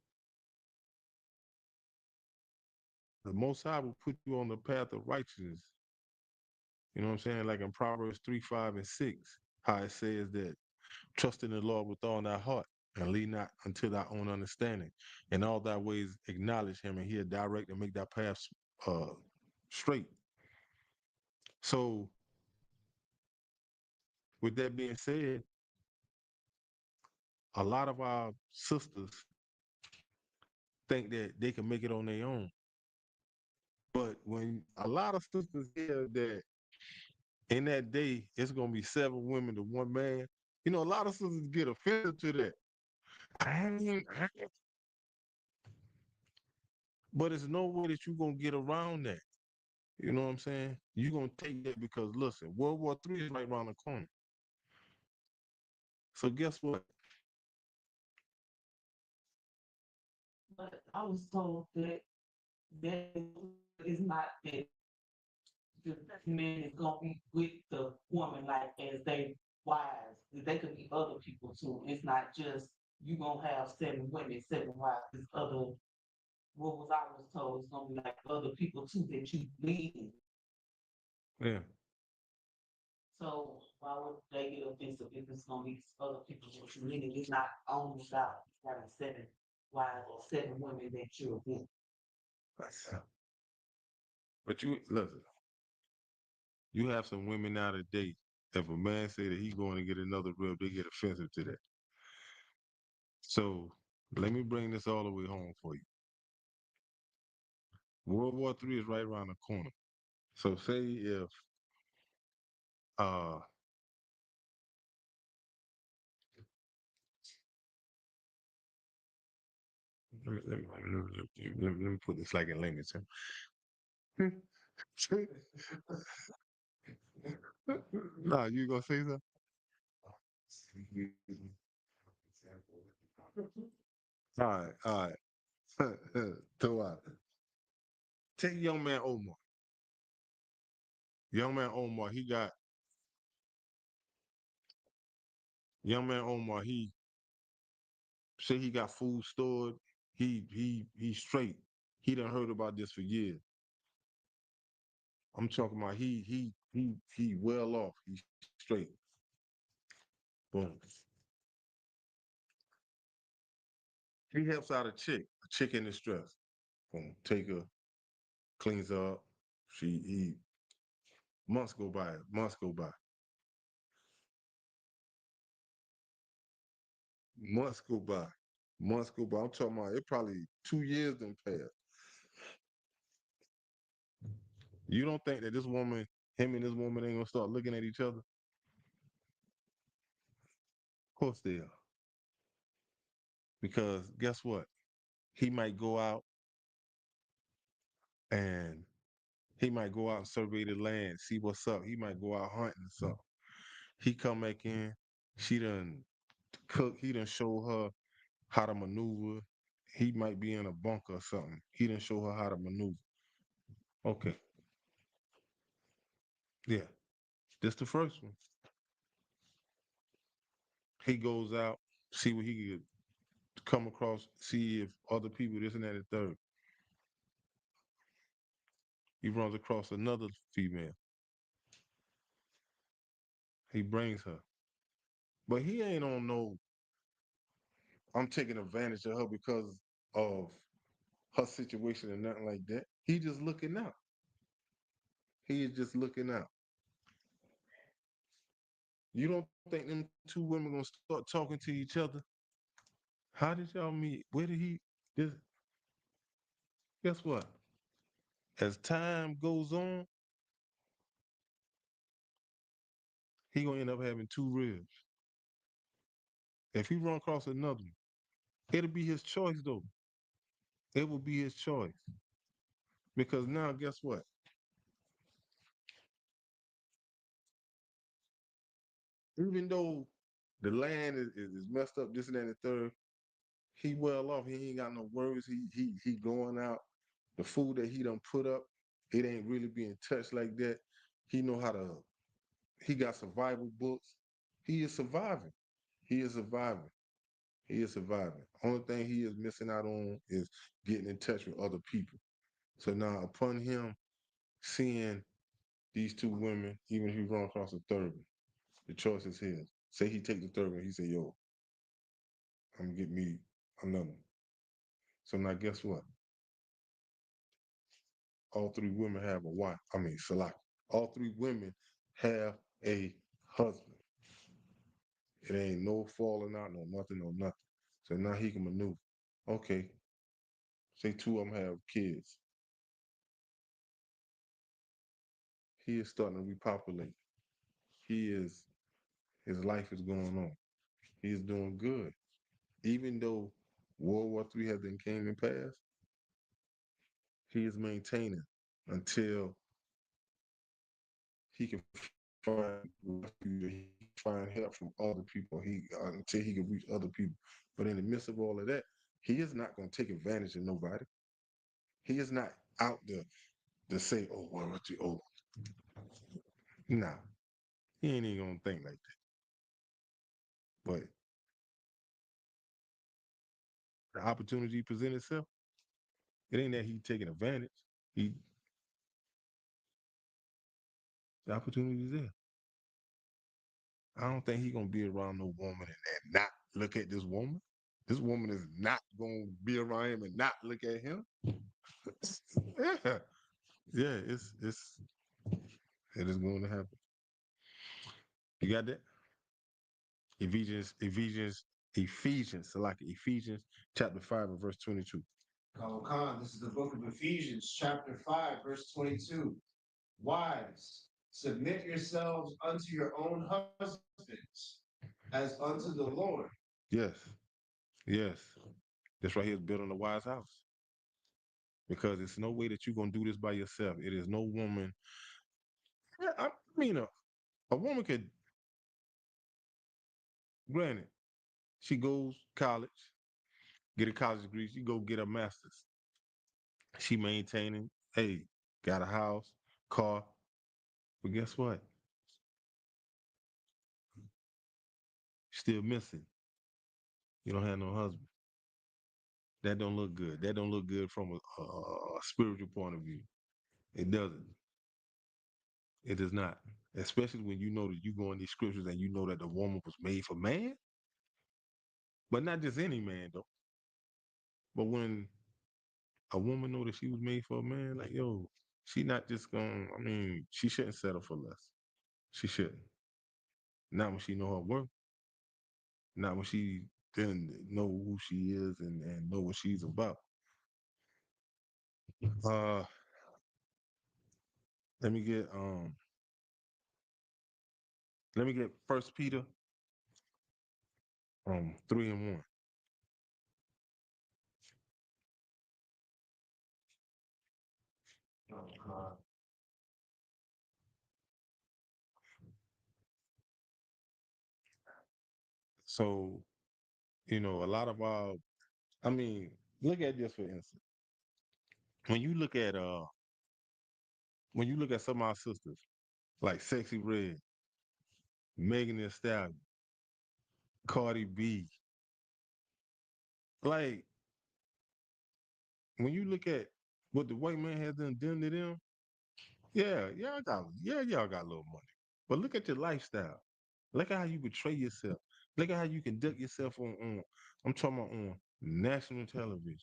the Most High will put you on the path of righteousness. You know what I'm saying? Like in Proverbs 3, 5, and 6, how it says that trust in the Lord with all thy heart and lean not unto thy own understanding. In all thy ways acknowledge him, and he'll direct and make thy paths uh, straight. So with that being said, a lot of our sisters think that they can make it on their own. But when a lot of sisters hear that in that day it's gonna be 7 women to 1 man, a lot of sisters get offended to that. I ain't, But it's no way that you're gonna get around that. You know what I'm saying? You're gonna take that because listen, World War III is right around the corner. So guess what? But I was told that that is not that the man is gonna be with the woman like as they wives. They could be other people too. It's not just you gonna have 7 women, 7 wives. It's other what was I was told it's gonna be like other people too that you leading. Yeah. So why would they get offensive if it's gonna be other people that you leading? It's not only about having 7 wives or 7 women that you're with. But you listen, you have some women now today. If a man say that he's going to get another rib, they get offensive to that. So let me bring this all the way home for you. World War III is right around the corner. So say if uh let me put this like in layman's terms. Nah, you gonna say something? All right. So take young man Omar. Young man Omar, he got young man Omar. He say he got food stored. He's straight. He done heard about this for years. I'm talking about he well off. He's straight. Boom. He helps out a chick in distress. Boom. Take her, cleans her up. He months go by. Months go by. Months go by. Months go by. I'm talking about it probably 2 years done passed. You don't think that this woman, him and this woman ain't gonna start looking at each other? Of course they are. Because guess what? He might go out and he might go out and survey the land, see what's up. He might go out hunting or something. He come back in, she done cook, he done show her how to maneuver. He might be in a bunker or something. He done show her how to maneuver. Okay. Yeah. This the first one. He goes out, see what he could come across, see if other people, this and that and third. He runs across another female. He brings her. But he ain't on no, I'm taking advantage of her because of her situation and nothing like that. He just looking out. He is just looking out. You don't think them two women gonna start talking to each other? How did y'all meet? Where did he? This, guess what? As time goes on, he gonna end up having 2 ribs. If he run across another one, it'll be his choice though. It will be his choice because now, guess what? Even though the land is messed up, this and that and the third, he well off. He ain't got no worries. He going out. The food that he done put up, it ain't really being touched like that. He know how to. He got survival books. He is surviving. He is surviving. He is surviving. Only thing he is missing out on is getting in touch with other people. So now, upon him seeing these 2 women, even if he run across a third one, the choice is his. Say he take the third one, he say, "Yo, I'm gonna get me another one." So now, guess what? All 3 women have a wife. I mean, Salak. All 3 women have a husband. It ain't no falling out, no nothing, no nothing. So now he can maneuver. Okay, say 2 of them have kids. He is starting to repopulate. He is, his life is going on. He is doing good. Even though World War III has then came and passed, he is maintaining until he can find refuge, he can find help from other people. Until he can reach other people. But in the midst of all of that, he is not going to take advantage of nobody. He is not out there to say, "Oh, well, what you oh." Nah, he ain't even gonna think like that. But the opportunity present itself, it ain't that he taking advantage. He the opportunity is there. I don't think he gonna be around no woman and not look at this woman. This woman is not gonna be around him and not look at him. Yeah, yeah, it is going to happen. You got that? Ephesians, so like Ephesians chapter 5 and verse 22. Khan, this is the book of Ephesians, chapter 5, verse 22. Wives, submit yourselves unto your own husbands, as unto the Lord. Yes, yes. This right here is building a wise house. Because it's no way that you're gonna do this by yourself. It is no woman. Yeah, I mean, a woman could, granted, she goes college, get a college degree, she go get a master's. She maintaining, hey, got a house, car. But guess what? Still missing. You don't have no husband. That don't look good. That don't look good from a spiritual point of view. It doesn't. It does not. Especially when you know that you go in these scriptures and you know that the woman was made for man, but not just any man though. But when a woman know that she was made for a man, like yo, she not just gonna. I mean, she shouldn't settle for less. She shouldn't. Not when she know her worth. Not when she then know who she is and know what she's about. Uh, let me get let me get First Peter 3 and 1. Khan. So a lot of our. I mean, look at this for instance. When you look at some of our sisters like Sexy Red, Megan Thee Stallion, Cardi B, like when you look at what the white man has done to them, y'all got a little money. But look at your lifestyle. Look at how you portray yourself. Look at how you conduct yourself on I'm talking about on national television.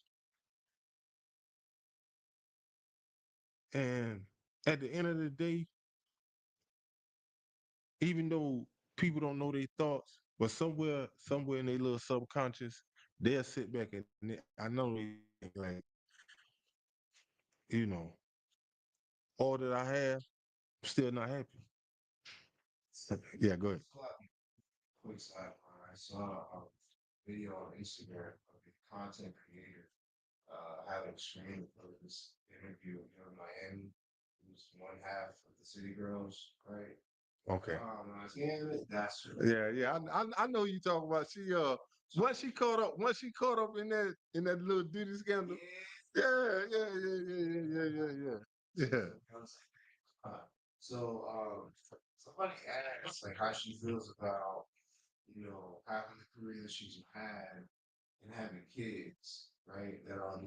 And at the end of the day, even though people don't know their thoughts, but somewhere in their little subconscious, they'll sit back and I know they think like, you know, all that I have, I'm still not happy. Yeah, go ahead. Quick sideline. I saw a video on Instagram of a content creator having a screen for this interview in Miami. It was one half of the City Girls, right? Okay. I was, yeah, that's Yeah, yeah. I know you talking about once she caught up in that little Diddy scandal. Yeah, yeah, yeah, yeah, yeah, yeah, yeah, yeah. Yeah. So somebody asked like how she feels about having the career that she's had and having kids, right? That are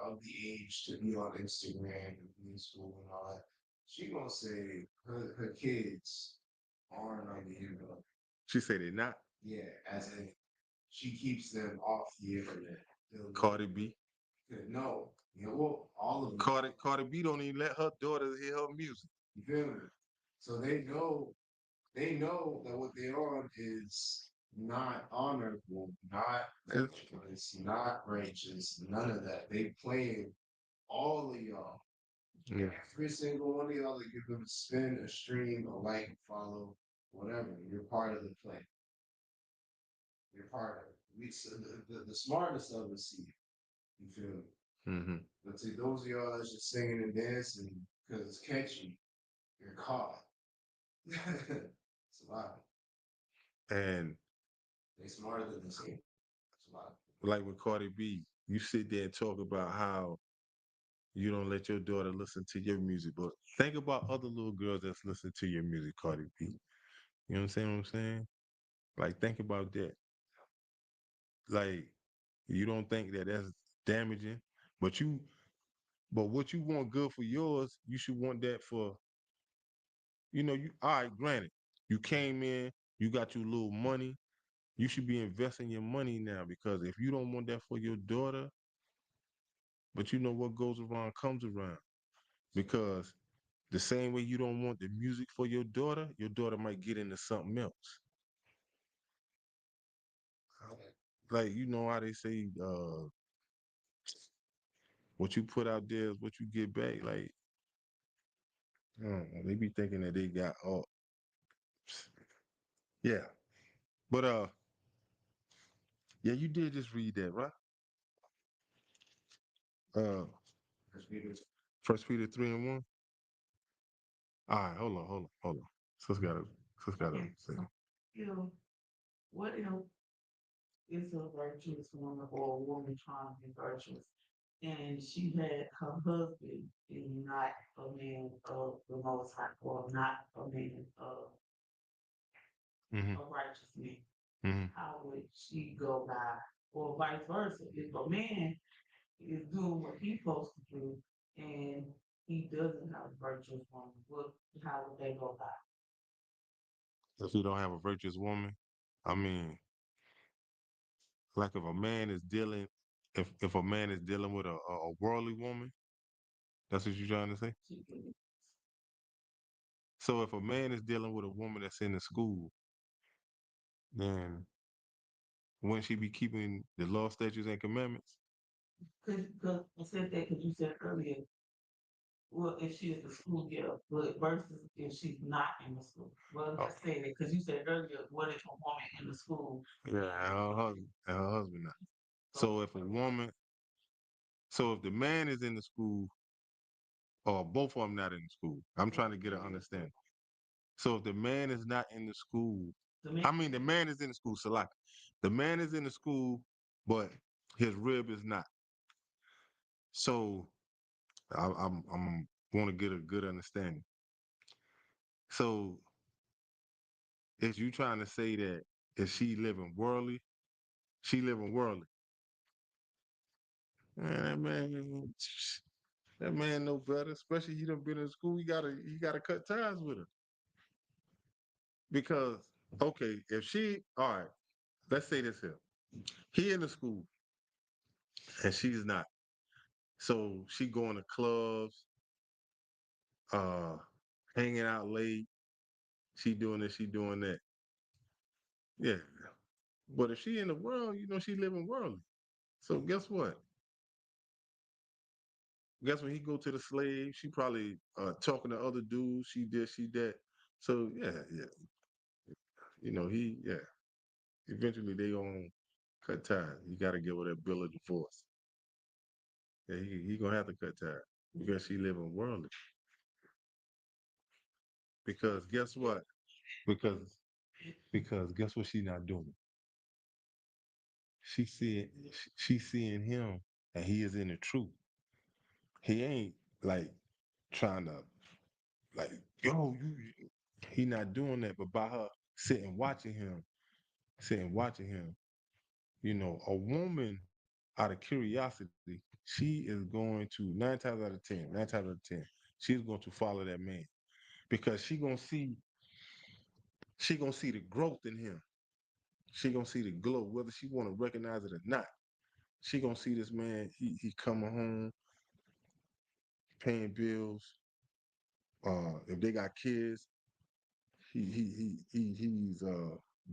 of the age to be on Instagram and be in school and all that. She gonna say her kids aren't on the internet. She said they not. Yeah, as in she keeps them off the internet. Cardi B. No, well, all of them. Cardi B don't even let her daughter hear her music. You feel me? So they know that what they're on is not honorable, not it's not righteous, none of that. They playing all of y'all. Yeah. Every single one of y'all that give them a spin, a stream, a like, follow, whatever. You're part of the play. You're part of it. The smartest of us see it. You feel me? Mm-hmm. But to those of y'all that's just singing and dancing because it's catchy, you're caught. It's a lot. And They smarter than this. It's a lot. like with Cardi B, you sit there and talk about how you don't let your daughter listen to your music, but think about other little girls that's listening to your music, Cardi B. You know what I'm saying? Like, think about that. Like, you don't think that that's damaging, but but what you want good for yours, you should want that for, you, all right, granted, you came in, you got your little money, you should be investing your money now because if you don't want that for your daughter, but you know what goes around comes around. Because the same way you don't want the music for your daughter might get into something else. Like, you know how they say, what you put out there is what you get back. Like, I don't know, they be thinking that they got all, yeah. But yeah, you did just read that, right? Uh, First Peter. First Peter 3:1. All right, hold on. Sis gotta Okay, say. so, you know, what if it's a virtuous woman or a woman trying to be virtuous? And she had her husband is not a man of the most high or not a man of Mm-hmm. a righteous man. Mm-hmm. How would she go by? Or vice versa. If a man is doing what he's supposed to do and he doesn't have a virtuous woman, how would they go by? If you don't have a virtuous woman, I mean, like if a man is dealing with a worldly woman, that's what you're trying to say. She can, So if a man is dealing with a woman that's in the school, then wouldn't she be keeping the law, statutes, and commandments? because I said that because you said earlier, well, if she is the school girl, but versus if she's not in the school. Well, I'm Oh, just saying it because you said earlier, what if a woman in the school? yeah, and her husband not. So, So so if the man is in the school, or both of them not in the school, I'm trying to get an understanding. So if the man is not in the school, the man, I mean the man is in the school, so like the man is in the school, but his rib is not. So I'm want to get a good understanding. So is you trying to say that if she living worldly, she living worldly? Man, that man know better. Especially he done been in school. You gotta cut ties with her because okay, if she all right, let's say this here. He in the school and she's not. So she going to clubs, uh, hanging out late. She doing this, she doing that. Yeah. But if she in the world, she living worldly. So guess what? Guess when he go to the slave, she probably talking to other dudes. She this, she that. So yeah. Yeah. Eventually they gonna cut ties. You gotta give her that bill of divorce. Yeah, he gonna have to cut ties because she living worldly. Because guess what? Because because guess what she not doing? She seeing him and he is in the truth. He ain't like trying to like, yo, he not doing that, but by her sitting watching him, a woman out of curiosity, she is going to nine times out of 10, she's going to follow that man because she gonna see the growth in him. She gonna see the glow, whether she want to recognize it or not. She gonna see this man. He coming home, paying bills. If they got kids, he's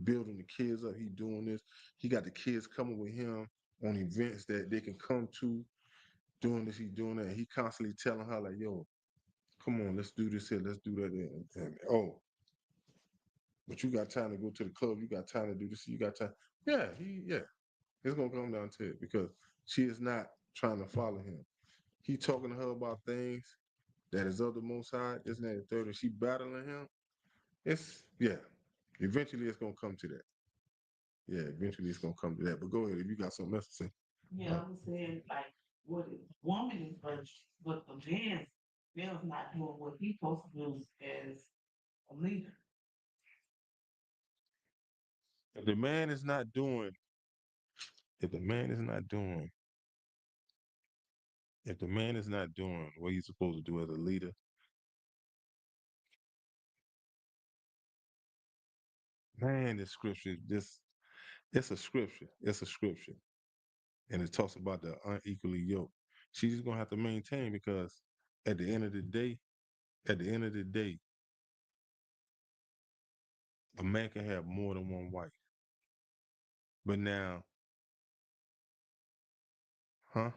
building the kids up. He doing this. He got the kids coming with him on events that they can come to. Doing this, he doing that. He constantly telling her like, "Yo, come on, let's do this here, let's do that." Oh, but you got time to go to the club. You got time to do this. You got time. Yeah, it's gonna come down to it because she is not. trying to follow him. He talking to her about things that is of the Most High, this and that, and the third, and she battling him. It's yeah. Eventually, it's gonna come to that. Yeah, eventually it's gonna come to that. But go ahead if you got something else to say. Yeah, I'm saying like what the woman is virtue, but the man's not doing what he's supposed to do as a leader. If the man is not doing, if the man is not doing, if the man is not doing what he's supposed to do as a leader, man, this scripture, this it's a scripture. It's a scripture. And it talks about the unequally yoked. She's just gonna have to maintain because at the end of the day, at the end of the day, a man can have more than one wife. But now, huh?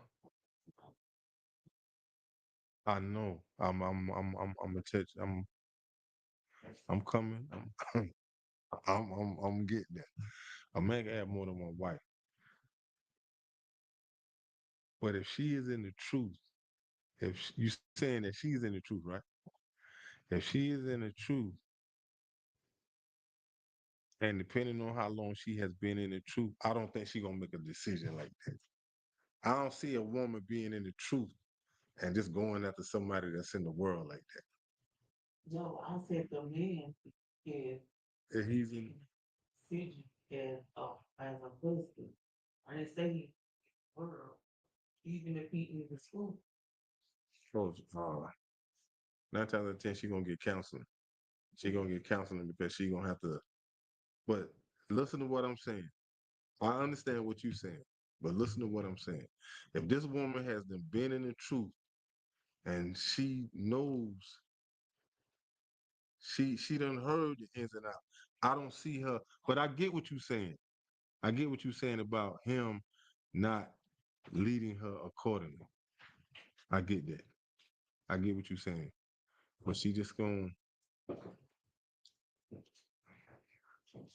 I know. I'm a touch. I'm coming. I'm getting there. A man can have more than one wife. But if she is in the truth, if you saying that she's in the truth, right? If she is in the truth, and depending on how long she has been in the truth, I don't think she's gonna make a decision like that. I don't see a woman being in the truth and just going after somebody that's in the world like that. Joe, I said the man is If he's in, making decision as a husband. I didn't say he world, even if he in the school. oh, 9 times out of 10, she gonna get counseling. She gonna get counseling because she gonna have to. But listen to what I'm saying. I understand what you're saying, but listen to what I'm saying. If this woman has been in the truth and she knows she done heard the ins and outs. I don't see her, but I get what you're saying. I get what you're saying about him not leading her accordingly. I get that. I get what you're saying. But she just gonna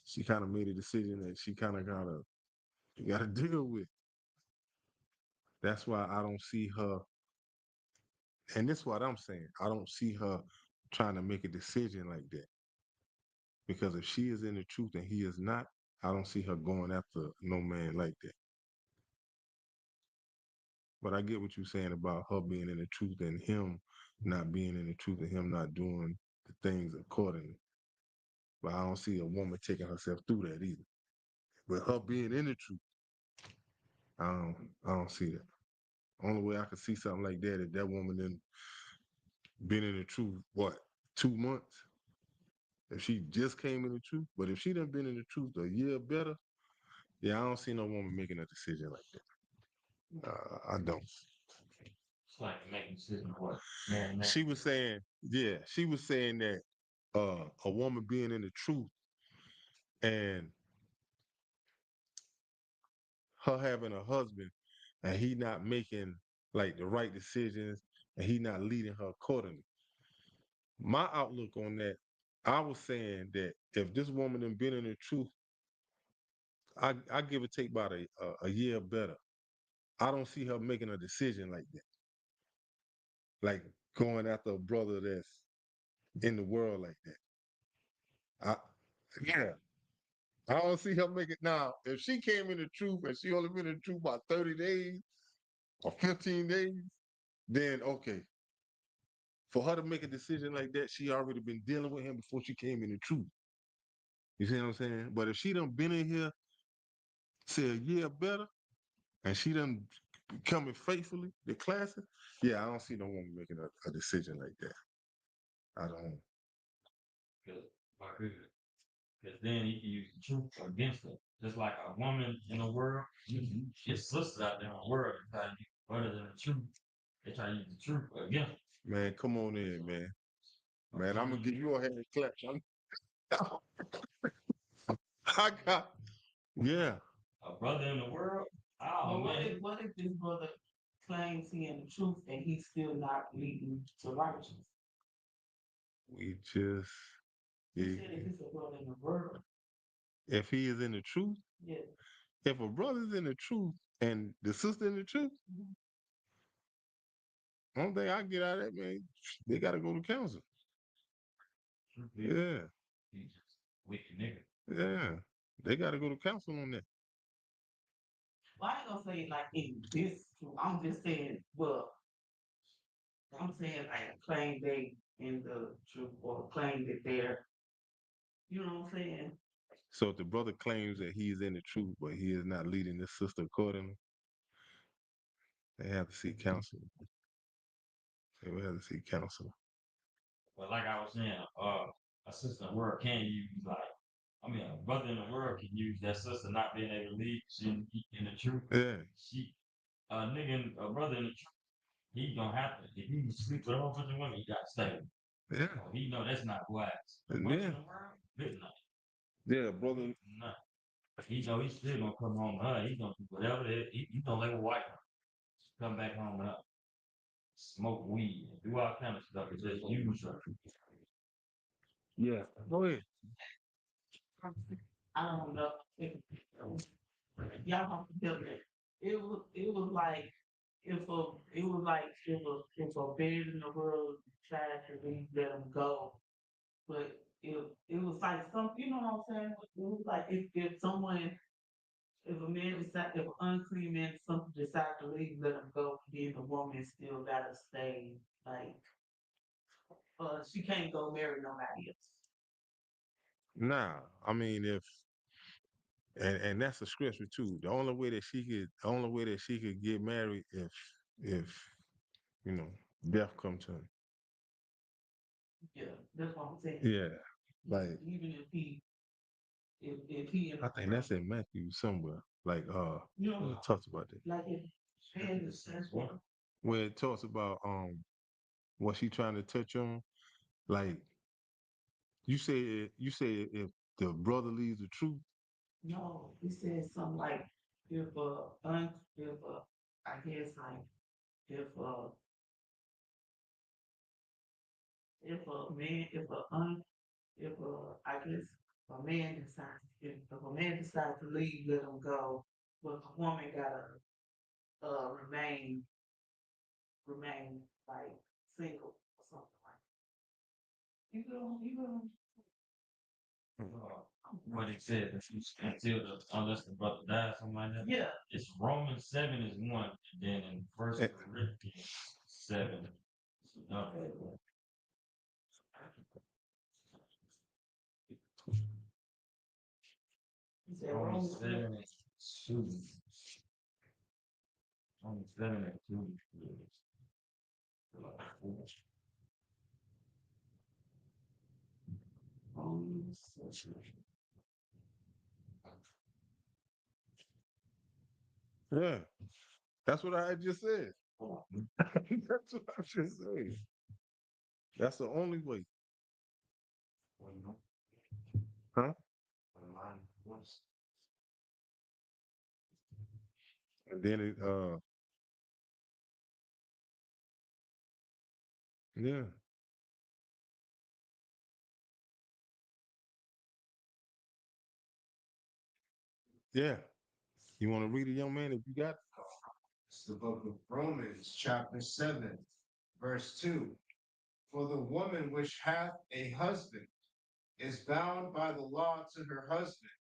she kind of made a decision that she kind of gotta deal with. That's why I don't see her, and this is what I'm saying. I don't see her trying to make a decision like that. Because if she is in the truth and he is not, I don't see her going after no man like that. But I get what you're saying about her being in the truth and him not being in the truth and him not doing the things accordingly. But I don't see a woman taking herself through that either. But her being in the truth, I don't see that. Only way I could see something like that is that woman then been in the truth, what, 2 months? If she just came in the truth, but if she done been in the truth a year better, yeah, I don't see no woman making a decision like that. I don't. It's like making decision what man. She was saying, yeah, she was saying that a woman being in the truth and her having a husband and he not making like the right decisions and he not leading her accordingly. My outlook on that, I was saying that if this woman had been in the truth, I give it take about a year better. I don't see her making a decision like that, like going after a brother that's in the world like that. I, yeah, I don't see her making now. If she came in the truth and she only been in the truth about 30 days or 15 days, then okay. For her to make a decision like that, she already been dealing with him before she came in the truth. You see what I'm saying? But if she done been in here, say a year better, and she done coming faithfully, the classes, yeah, I don't see no woman making a decision like that. I don't. Because because then he can use the truth against her. Just like a woman in the world, his sisters out there in the world try to use better than the truth. They try to use the truth against her. Man, come on in, man. Man, I'm gonna give you a hand clap. I got, yeah. A brother in the world. Oh but man. What if this brother claims he in the truth and he's still not leading to righteousness? We just, He said if it's a brother in the world. if he is in the truth, Yeah. if a brother's in the truth and the sister in the truth, Only thing I get out of that, man, they got to go to counsel. Yeah, He just wicked nigga. yeah, they got to go to counsel on that. Well, I ain't gonna say like in this. I'm just saying. Well, I'm saying like claim they in the truth or claim that they're. You know what I'm saying? So if the brother claims that he is in the truth, but he is not leading his sister accordingly, they have to seek counsel. They will have to seek counsel. But like I was saying, a sister in the world can use like, I mean, a brother in the world can use that sister not being able to lead she in the truth. Yeah, She, a nigga, a brother in the truth, he gonna have to. If he sleep with a whole bunch of women, he got to stay. yeah, He know that's not wise. A and brother in yeah, the world, good night. yeah, brother. Nah. He know he's still gonna come home to her. He gonna do whatever. He gonna let a wife come back home and smoke weed, do all kind of stuff. It's just use her. Yeah, go ahead. I don't know. If, y'all have to tell me. It was like if a bed in the world tried to leave them go, but it was like some you know what I'm saying? It was like if someone if a man decide if an unclean man something decide to leave, let him go, then the woman still gotta stay like she can't go marry nobody else. Nah, I mean if and that's a scripture too. The only way that she could get married if you know death come to her. Yeah, that's what I'm saying. Yeah, like Even if he in I a think that's in Matthew somewhere. Like you know it talks about that. like if and that's what Where it talks about what she trying to touch on. Like you say if the brother leaves the truth. no, he said something like if if I guess like if if a man if I guess a man decides if a man decides to leave, let him go, but the woman gotta remain like single or something like that. You go What it said, if you until unless the brother dies, something like that. yeah. It's Romans 7 is one, and then in First Eh, Corinthians 7. Okay. He said Romans Romans 7 and 2. Romans 7 and 2. Romans Yeah, that's what I just said. That's what I just said. That's the only way, huh? And then yeah, yeah. You want to read it, young man? If you got, It's the book of Romans, chapter 7, verse 2. For the woman which hath a husband is bound by the law to her husband,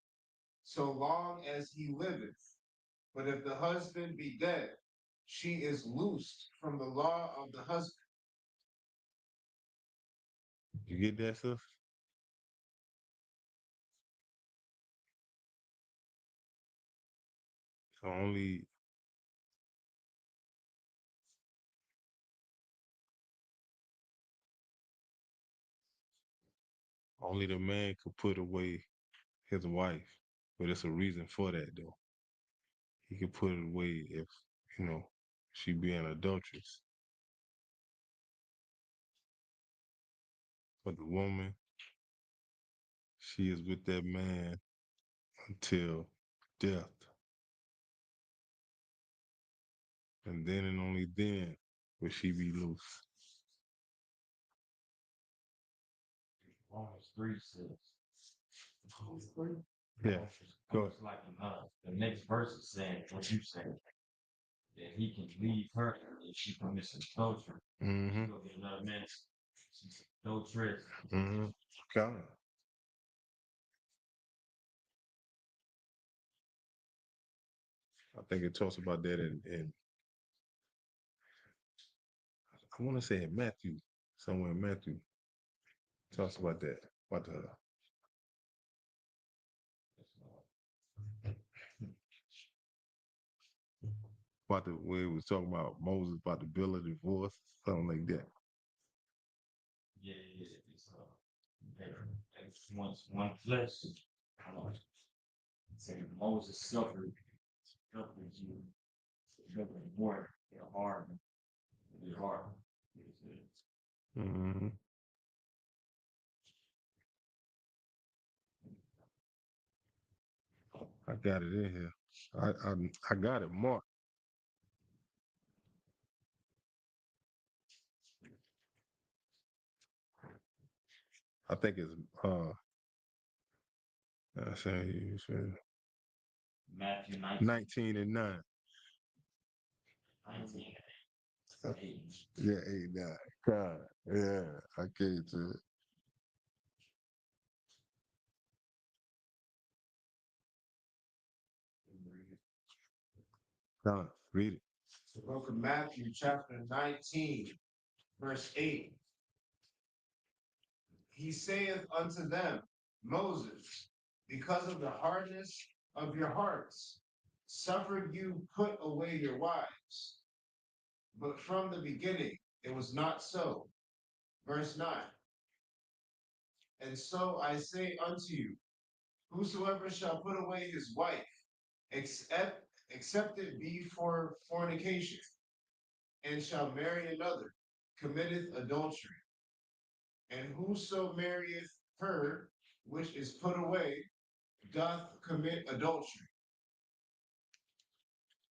so long as he liveth. But if the husband be dead, she is loosed from the law of the husband. you get that stuff. So only the man could put away his wife, but it's a reason for that though. He could put it away if you know she be an adulteress. But the woman, she is with that man until death, and then and only then will she be loose. Romans 3 says. Yeah, go ahead. Almost like the next verse is saying what you saying. that he can leave her if she commits adultery. She Mm-hmm. go get another man. She's adulteress. Mm-hmm. God. I think it talks about that in I want to say in Matthew, somewhere in Matthew, talks about that. About the way it was talking about Moses about the bill of divorce, something like that. Yeah, yeah, it's it's one flesh. I don't know. Say Moses suffered you, suffered more, hard, hard. Mm-hmm. I got it in here. I got it marked. I think it's I say Matthew 19, 19 and 9. 19, Uh, 8. Yeah, 8 9. God, yeah, I came to it. God, read it. The book of Matthew, chapter 19, verse 8. He saith unto them, Moses, because of the hardness of your hearts, suffered you put away your wives. But from the beginning it was not so. Verse 9. And so I say unto you, whosoever shall put away his wife, except it be for fornication, and shall marry another, committeth adultery. And whoso marrieth her which is put away doth commit adultery.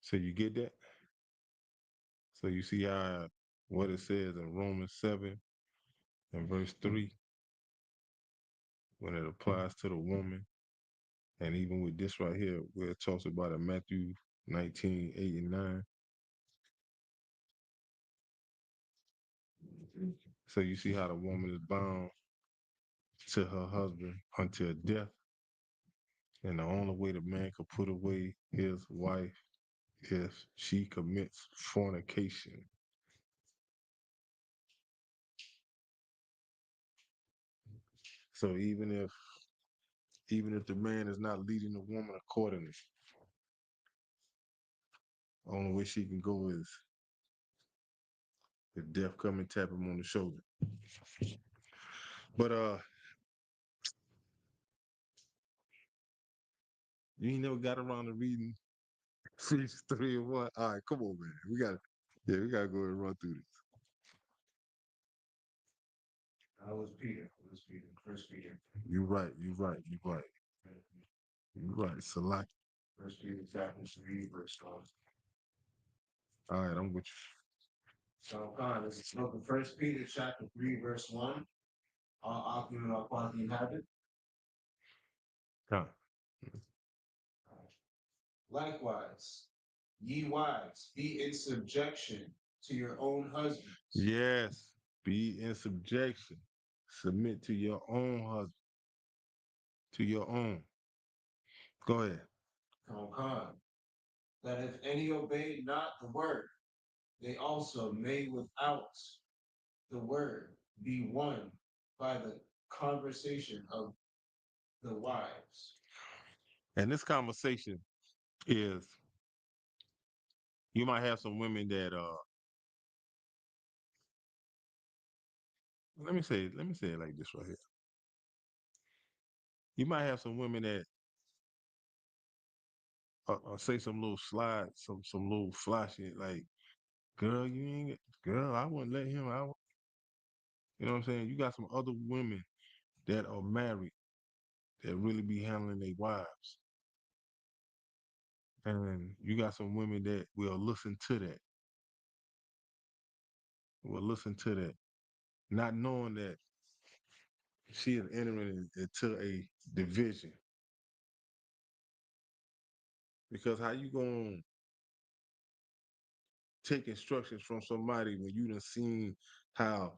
So you get that? So you see how what it says in Romans 7 and verse 3 when it applies to the woman, and even with this right here where it talks about in Matthew 19 8 and 9. So you see how the woman is bound to her husband until death. And the only way the man could put away his wife if she commits fornication. So even if the man is not leading the woman accordingly, only way she can go is if death come and tap him on the shoulder. But you ain't never got around to reading Ephesians 3 and 1. All right, come on, man. We gotta go and run through this. I was Peter. I was Peter. First Peter. You right, you right, you right. You right. Select. First Peter chapter 3, verse 1. All right, I'm with So God, this is book of First Peter chapter 3, verse 1. All occupant or quality inhabit. you. Huh. Likewise, ye wives, be in subjection to your own husbands. Yes. Be in subjection. Submit to your own husband. To your own. Go ahead. Con, that if any obey not the word, they also may without the word be won by the conversation of the wives. And this conversation is you might have some women that let me say it like this right here. You might have some women that say some little slide, some little fly shit like, girl, you ain't girl, I wouldn't let him out. You know what I'm saying? You got some other women that are married that really be handling their wives. And you got some women that will listen to that. Will listen to that. Not knowing that she is entering into a division. Because how you going take instructions from somebody when you done seen how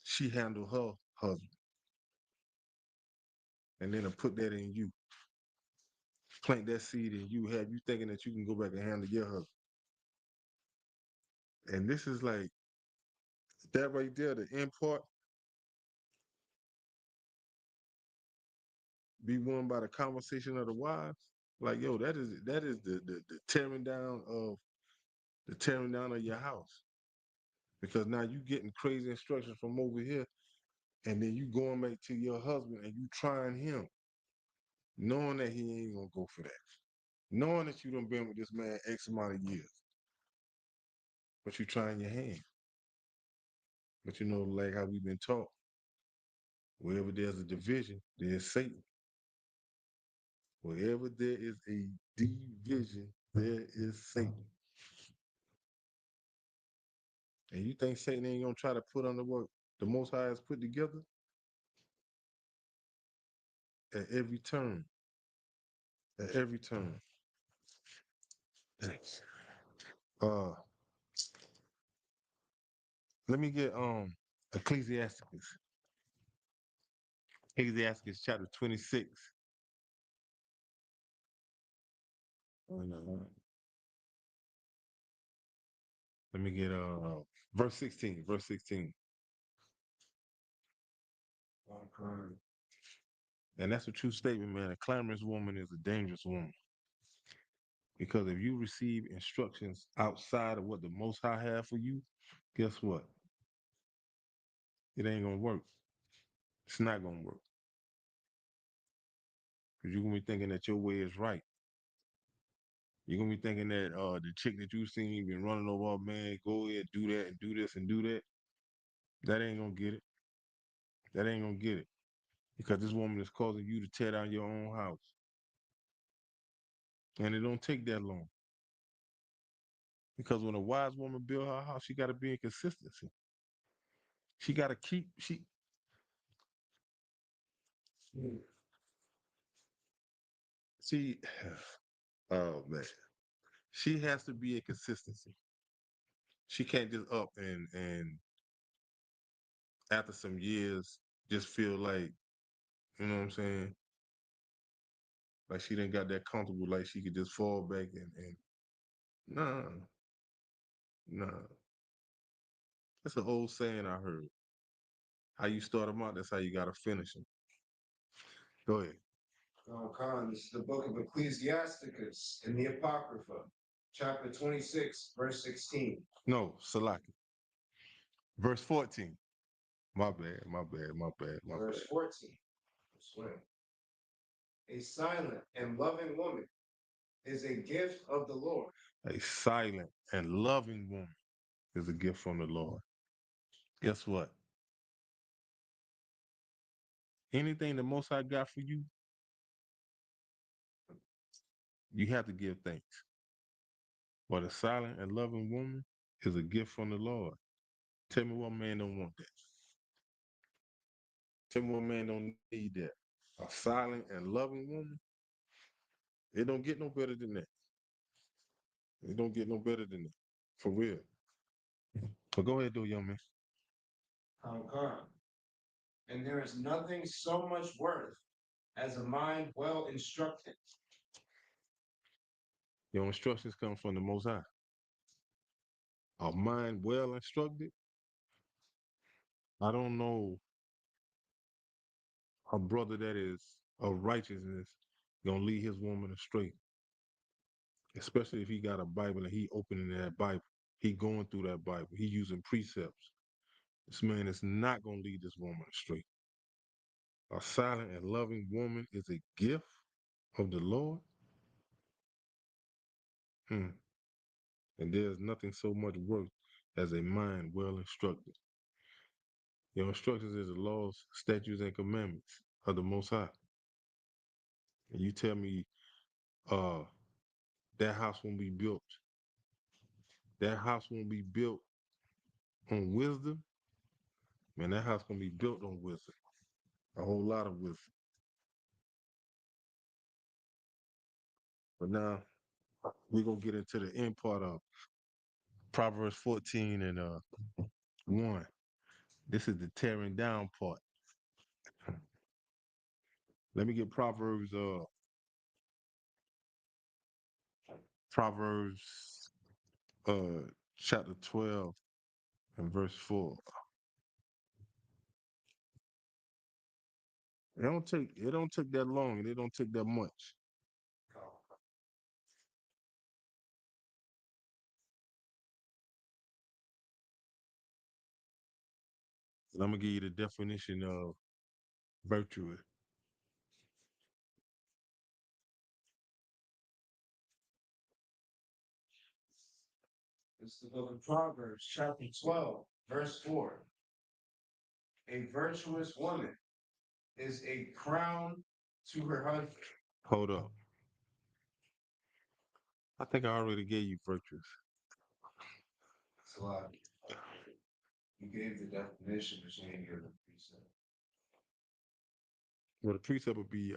she handled her husband, and then to put that in you, plant that seed in you, have you thinking that you can go back and handle your husband. And this is like that right there, the end part, be won by the conversation of the wives. Like, yo, that is the tearing down of your house. Because now you getting crazy instructions from over here, and then you going back to your husband and you trying him, knowing that he ain't gonna go for that. Knowing that you done been with this man X amount of years, but you trying your hand. But you know, like how we've been taught, wherever there's a division, there's Satan. Wherever there is a division, there is Satan. And you think Satan ain't gonna try to put under what the Most High has put together at every turn, at every turn. Thanks. Uh, let me get Ecclesiasticus. Ecclesiasticus chapter 26. Oh, no. Let me get verse 16. Verse 16. Okay. And that's a true statement, man. A clamorous woman is a dangerous woman. Because if you receive instructions outside of what the Most High have for you, guess what? It ain't gonna work. It's not gonna work. Because you're gonna be thinking that your way is right. You're gonna be thinking that the chick that you seen been running over, oh, man, go ahead, do that and do this and do that. That ain't gonna get it. That ain't gonna get it. Because this woman is causing you to tear down your own house. And it don't take that long. Because when a wise woman build her house, she gotta be in consistency. She gotta keep she oh man. She has to be in consistency. She can't just up and after some years just feel like, you know what I'm saying? Like she didn't got that comfortable, like she could just fall back and nah, nah. That's an old saying I heard. How you start them out, that's how you gotta finish them. Go ahead. Khan, this is the book of Ecclesiasticus in the Apocrypha, chapter 26, verse 16. No, Salaki. Verse 14. My bad, my bad, my bad, my Verse bad. 14. Swing. A silent and loving woman is a gift of the Lord. A silent and loving woman is a gift from the Lord. Guess what? Anything the Most High got for you, you have to give thanks. But a silent and loving woman is a gift from the Lord. Tell me what man don't want that. Tell me what man don't need that. A silent and loving woman, it don't get no better than that. It don't get no better than that. For real. But go ahead, though, young man. Khan. And there is nothing so much worth as a mind well instructed. Your instructions come from the Most High. A mind well instructed. I don't know a brother that is of righteousness gonna lead his woman astray, especially if he got a Bible and he opening that Bible. He going through that Bible. He using precepts. This man is not gonna lead this woman astray. A silent and loving woman is a gift of the Lord. Hmm. And there's nothing so much worth as a mind well instructed. Your instructions is the laws, statutes, and commandments of the Most High. And you tell me uh that house won't be built. That house won't be built on wisdom. Man, that house gonna be built on wisdom. A whole lot of wisdom. But now we're gonna get into the end part of it. Proverbs 14 and 1. This is the tearing down part. Let me get Proverbs chapter 12 and verse 4. It don't take that long and it don't take that much. And I'm gonna give you the definition of virtuous. It's the book of Proverbs, chapter 12, verse 4. A virtuous woman is a crown to her husband. Hold up. I think I already gave you virtuous. So you gave the definition, but you didn't give the precept. Well, the precept would be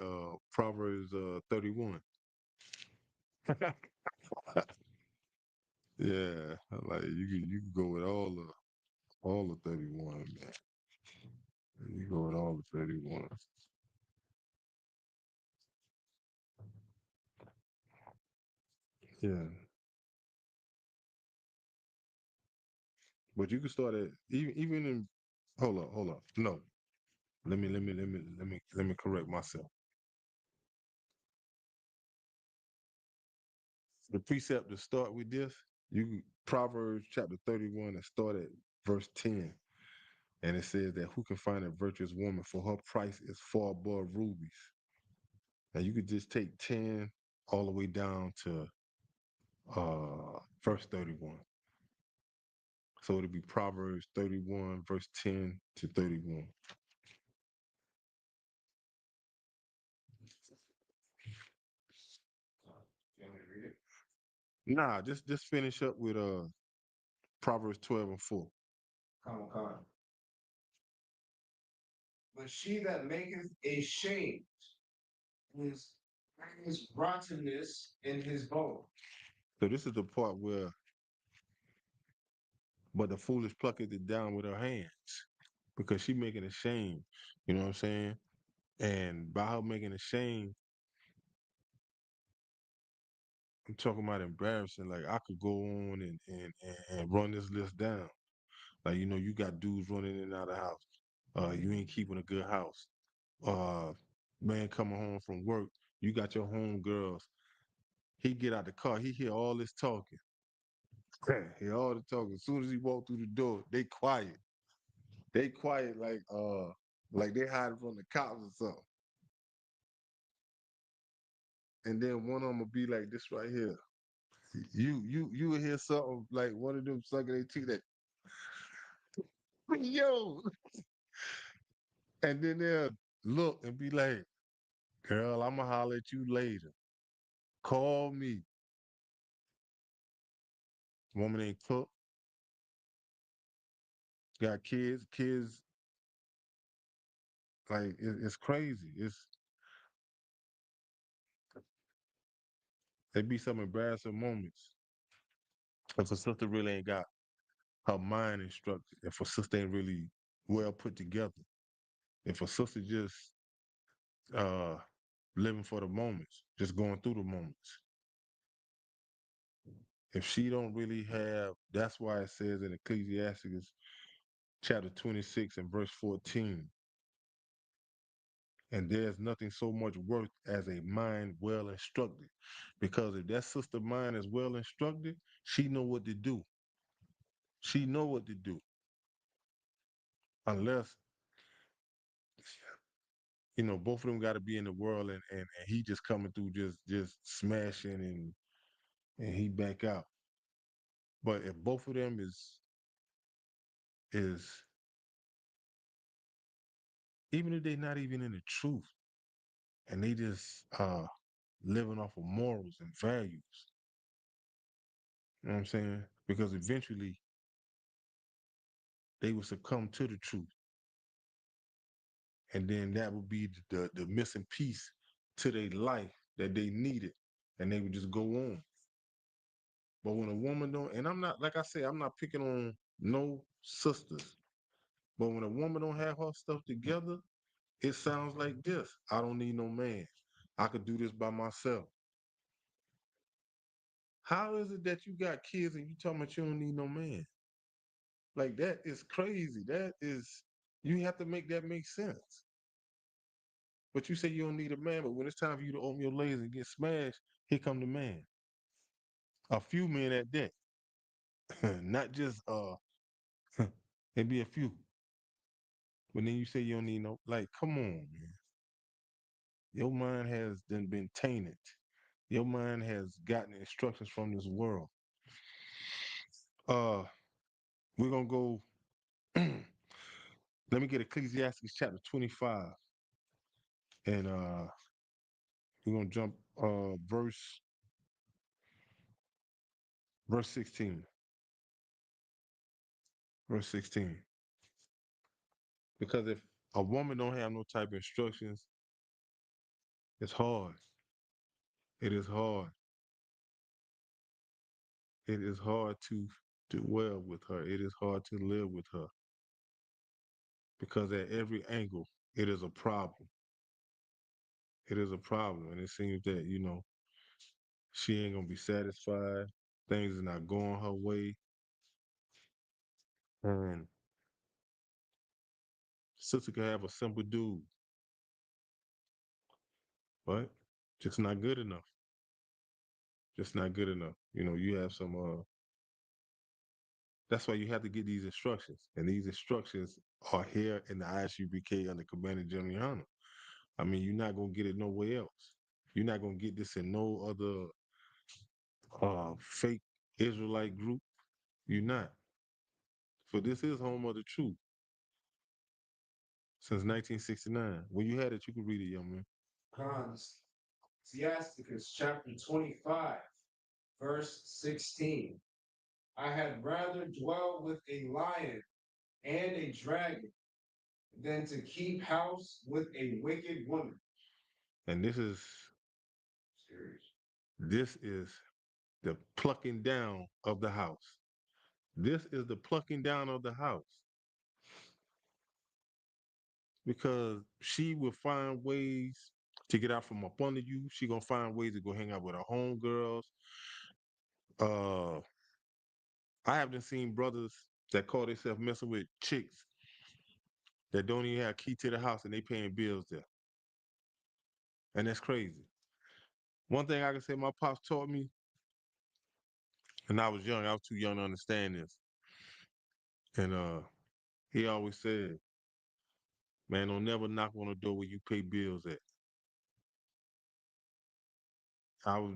Proverbs 31. Yeah, like you can go with all the 31, man. You go with all the 31. Yeah. But you can start at even in hold up. No. Let me correct myself. The precept to start with this, Proverbs chapter 31 and start at verse 10. And it says that who can find a virtuous woman, for her price is far above rubies. Now you could just take 10 all the way down to verse 31. So it'll be Proverbs 31, verse 10 to 31. You want me to read it? Nah, just finish up with Proverbs 12 and 4. Come. But she that maketh a shame is rottenness in his bone. So this is the part where, but the foolish plucketh it down with her hands because she making a shame. You know what I'm saying? And by her making a shame, I'm talking about embarrassing. Like I could go on and run this list down. Like, you got dudes running in and out of the house. You ain't keeping a good house. Uh, man coming home from work, you got your home girls. He get out the car, he hear all this talking. Hear all the talking. As soon as he walk through the door, they quiet. They quiet like they hiding from the cops or something. And then one of them will be like this right here. You will hear something like one of them sucking their teeth that yo, and then they'll look and be like, girl, I'ma holler at you later. Call me. Woman ain't cook, got kids like it's crazy. It be some embarrassing moments. If a sister really ain't got her mind instructed, if a sister ain't really well put together, if a sister just uh living for the moments, just going through the moments. If she don't really have, that's why it says in Ecclesiastes chapter 26 and verse 14, and there's nothing so much worth as a mind well instructed. Because if that sister mind is well instructed, she know what to do. She know what to do. Unless, both of them got to be in the world and he just coming through just smashing and he back out. But if both of them is even if they're not even in the truth and they just living off of morals and values, you know what I'm saying? Because eventually they will succumb to the truth. And then that would be the missing piece to their life that they needed. And they would just go on. But when a woman don't, and I'm not, like I say, I'm not picking on no sisters. But when a woman don't have her stuff together, it sounds like this. I don't need no man. I could do this by myself. How is it that you got kids and you talking about you don't need no man? Like that is crazy. That is you have to make that make sense. But you say you don't need a man, but when it's time for you to open your legs and get smashed, here come the man. A few men at that. Not just it be a few. But then you say you don't need no like, come on, man. Your mind has then been tainted. Your mind has gotten instructions from this world. Uh, we're gonna go. Let me get Ecclesiastes chapter 25, and we're gonna jump verse 16. Verse 16. Because if a woman don't have no type of instructions, it's hard. It is hard. It is hard to do well with her. It is hard to live with her. Because at every angle, it is a problem. It is a problem. And it seems that, she ain't gonna be satisfied. Things are not going her way. And sister could have a simple dude, but just not good enough. Just not good enough. You have some that's why you have to get these instructions. And these instructions are here in the ISUBK under Commander General Hunter. I mean, you're not gonna get it nowhere else. You're not gonna get this in no other fake Israelite group. You're not. For this is home of the truth since 1969. When you had it, you could read it, young man. Ecclesiasticus chapter 25, verse 16. I had rather dwell with a lion and a dragon than to keep house with a wicked woman. And Serious. this is the plucking down of the house. This is the plucking down of the house. Because she will find ways to get out from up under you. She gonna find ways to go hang out with her homegirls. Uh, I haven't seen brothers that call themselves messing with chicks that don't even have a key to the house and they paying bills there. And that's crazy. One thing I can say my pops taught me, and I was young, I was too young to understand this. And he always said, man, don't never knock on the door where you pay bills at. I was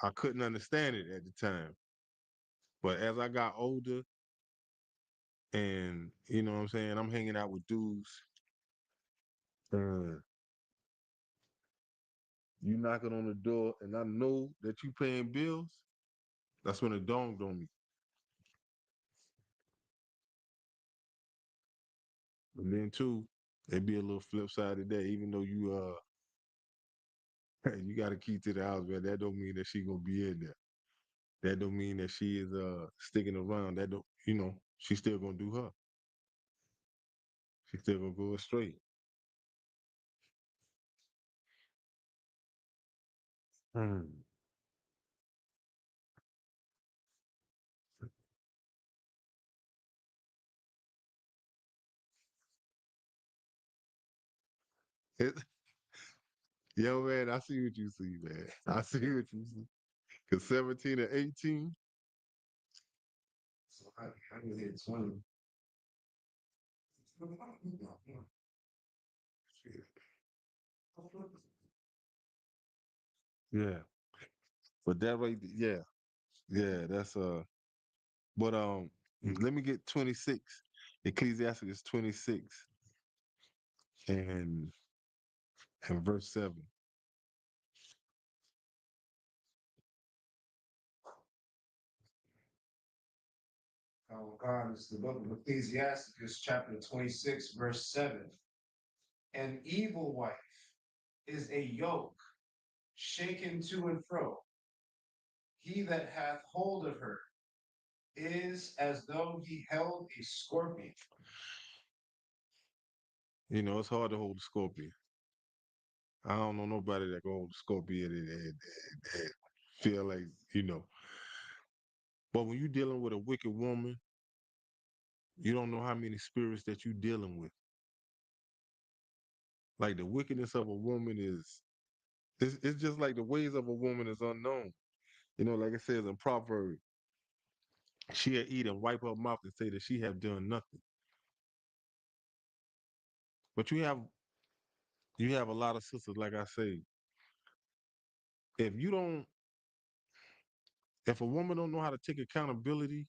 I couldn't understand it at the time. But as I got older and you know what I'm saying, I'm hanging out with dudes, uh, you knocking on the door and I know that you paying bills, that's when it dawned on me. And then too, it'd be a little flip side of that, even though you got a key to the house, man, that don't mean that she gonna be in there. That don't mean that she is sticking around. That don't she's still gonna do her. She's still gonna go straight. Mm. It, yo, man, I see what you see, man. I see what you see. Cause 17 and 18, So I can hit 20. yeah. But that right, yeah, yeah, that's but let me get 26. Ecclesiastes 26 and verse 7. Oh God, it's the book of Ecclesiasticus, chapter 26, verse 7. An evil wife is a yoke shaken to and fro. He that hath hold of her is as though he held a scorpion. You know, it's hard to hold a scorpion. I don't know nobody that can hold a scorpion and feel like, you know. But when you're dealing with a wicked woman, you don't know how many spirits that you're dealing with. Like the wickedness of a woman is, it's just like the ways of a woman is unknown. You know, like it says in Proverbs, she'll eat and wipe her mouth and say that she have done nothing. But you have a lot of sisters, like I say, if you don't, if a woman don't know how to take accountability,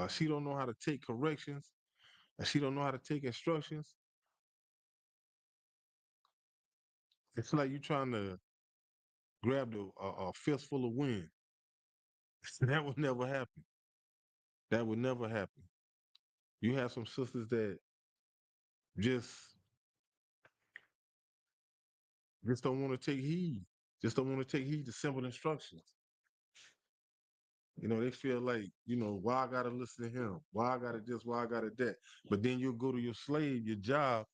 she don't know how to take corrections, and she don't know how to take instructions, it's like you trying to grab a fistful of wind. That would never happen. That would never happen. You have some sisters that just just don't want to take heed. Just don't want to take heed to simple instructions. You know, they feel like, you know, why I gotta listen to him? Why I gotta this? Why I gotta that? But then you'll go to your slave, your job,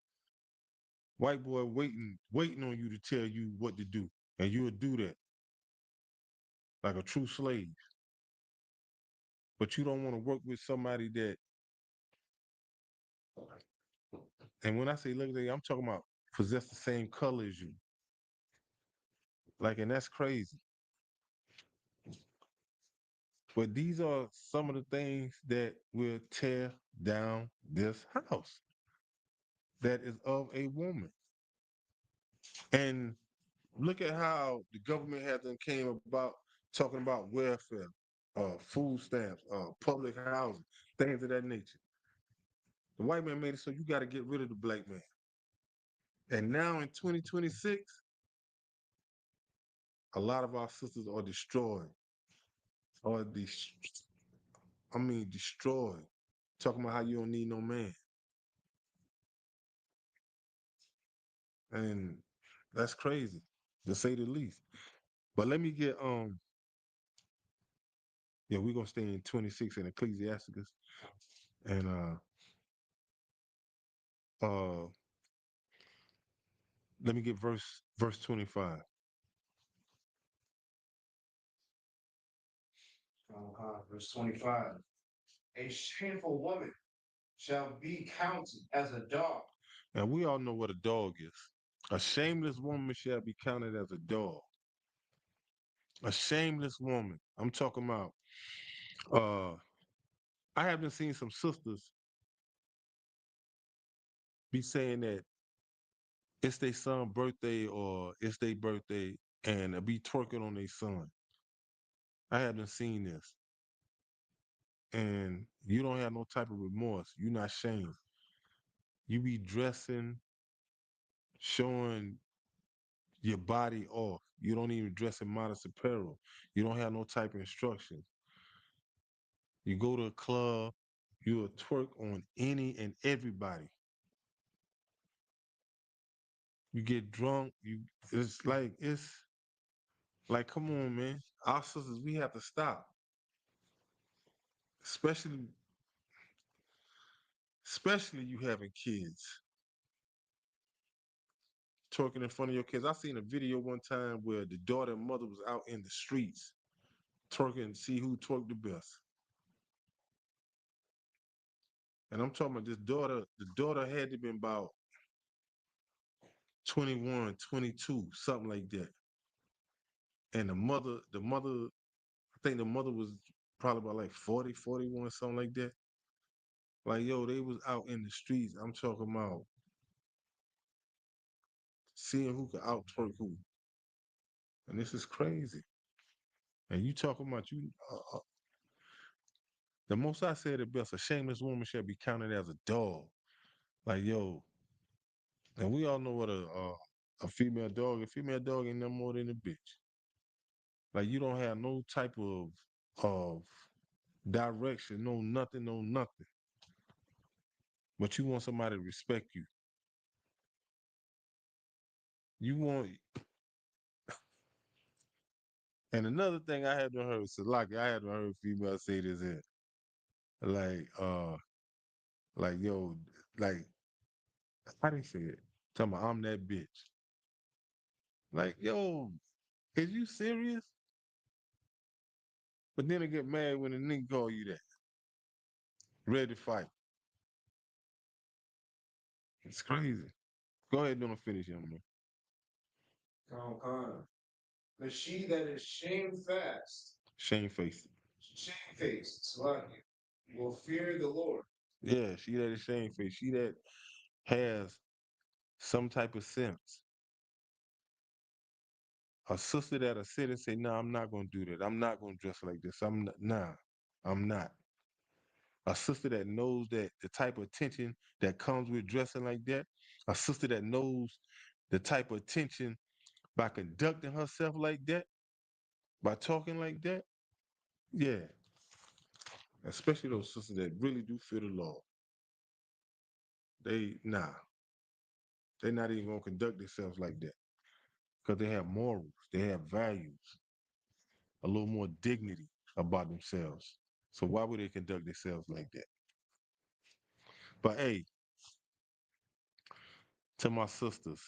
white boy waiting on you to tell you what to do. And you'll do that like a true slave. But you don't want to work with somebody that, and when I say look, I'm talking about possess the same color as you. Like, and that's crazy. But these are some of the things that will tear down this house that is of a woman. And look at how the government had them came about talking about welfare, food stamps, public housing, things of that nature. The white man made it so you got to get rid of the black man. And now in 2026, a lot of our sisters are destroyed, or destroyed. Talking about how you don't need no man, and that's crazy to say the least. But let me get yeah, we're gonna stay in 26 in Ecclesiasticus, and let me get verse 25. Verse 25. A shameful woman shall be counted as a dog. And we all know what a dog is. A shameless woman shall be counted as a dog. A shameless woman. I'm talking about. Uh, I haven't seen some sisters be saying that it's their son' birthday or it's their birthday and be twerking on their son. I haven't seen this. And you don't have no type of remorse. You're not shamed. You be dressing, showing your body off. You don't even dress in modest apparel. You don't have no type of instructions. You go to a club, you'll twerk on any and everybody. You get drunk, it's like, come on, man. Our sisters, we have to stop. Especially especially you having kids. Twerking in front of your kids. I seen a video one time where the daughter and mother was out in the streets twerking to see who twerked the best. And I'm talking about this daughter, the daughter had to been about 21, 22, something like that. And I think the mother was probably about like 40, 41, something like that. Like, yo, they was out in the streets. I'm talking about seeing who could out twerk who. And this is crazy. And you talking about the most I said it best, a shameless woman shall be counted as a dog. Like, yo, and we all know what a female dog ain't no more than a bitch. Like, you don't have no type of direction, no nothing, no nothing. But you want somebody to respect you. You want And another thing I haven't heard, Salaki, I haven't heard females say this here. Like, yo, like, how they say it? Tell me, I'm that bitch. Like, yo, is you serious? But then I get mad when a nigga call you that. Ready to fight. It's crazy. Go ahead, don't finish, young man. Con. But she that is shamefast, Shamefaced. shamefaced, Salakia, will fear the Lord. Yeah, she that is shamefaced. She that has some type of sense. A sister that'll sit and say, "No, I'm not gonna do that. I'm not gonna dress like this. I'm not, nah, I'm not." A sister that knows that the type of attention that comes with dressing like that. A sister that knows the type of attention by conducting herself like that, by talking like that. Yeah, especially those sisters that really do fear the law. They're not even gonna conduct themselves like that because they have morals, they have values, a little more dignity about themselves. So why would they conduct themselves like that? But hey, to my sisters,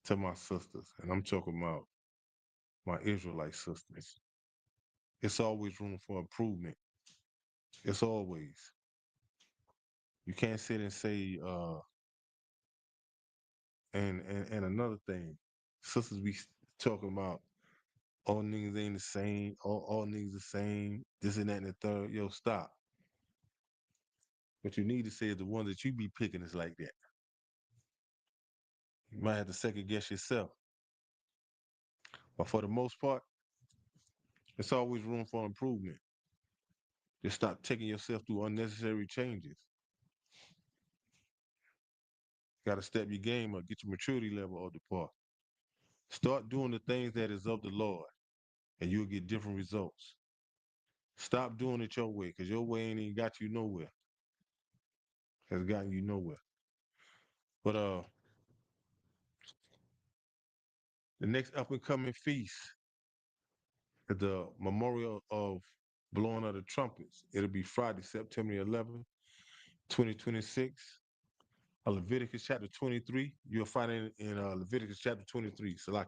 and I'm talking about my Israelite sisters, it's always room for improvement. It's always. You can't sit and say, and another thing, sisters be talking about all niggas ain't the same, all niggas the same, this and that and the third. Yo, stop. What you need to say is the ones that you be picking is like that. You might have to second guess yourself. But for the most part, it's always room for improvement. Just stop taking yourself through unnecessary changes. Got to step your game up, get your maturity level up the par. Start doing the things that is of the Lord, and you'll get different results. Stop doing it your way, because your way ain't even got you nowhere. Has gotten you nowhere. But the next up and coming feast is the memorial of blowing of the trumpets. It'll be Friday, September 11th, 2026. Leviticus chapter 23. You'll find it in Leviticus chapter 23. So like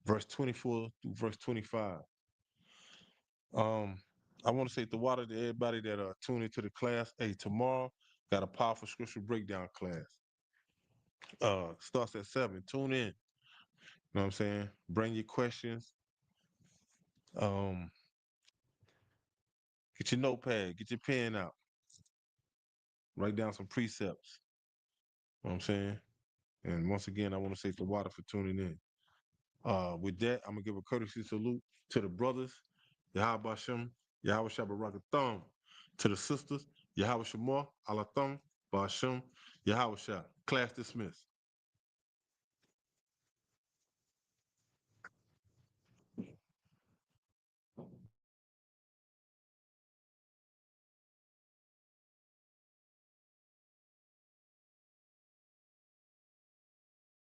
verse 24 through verse 25. Um, I want to say the water to everybody that are tuning into the class. Hey, tomorrow got a powerful scripture breakdown class. Starts at 7. Tune in. You know what I'm saying? Bring your questions. Um, get your notepad, get your pen out, write down some precepts. You know what I'm saying? And once again, I want to say the water for tuning in. With that, I'm gonna give a courtesy salute to the brothers, Yahweh Shem, Yahweh Shabbarakatham. To the sisters, Yahweh Shemar, Alatham, Bashem, Yahweh Shah. Class dismissed.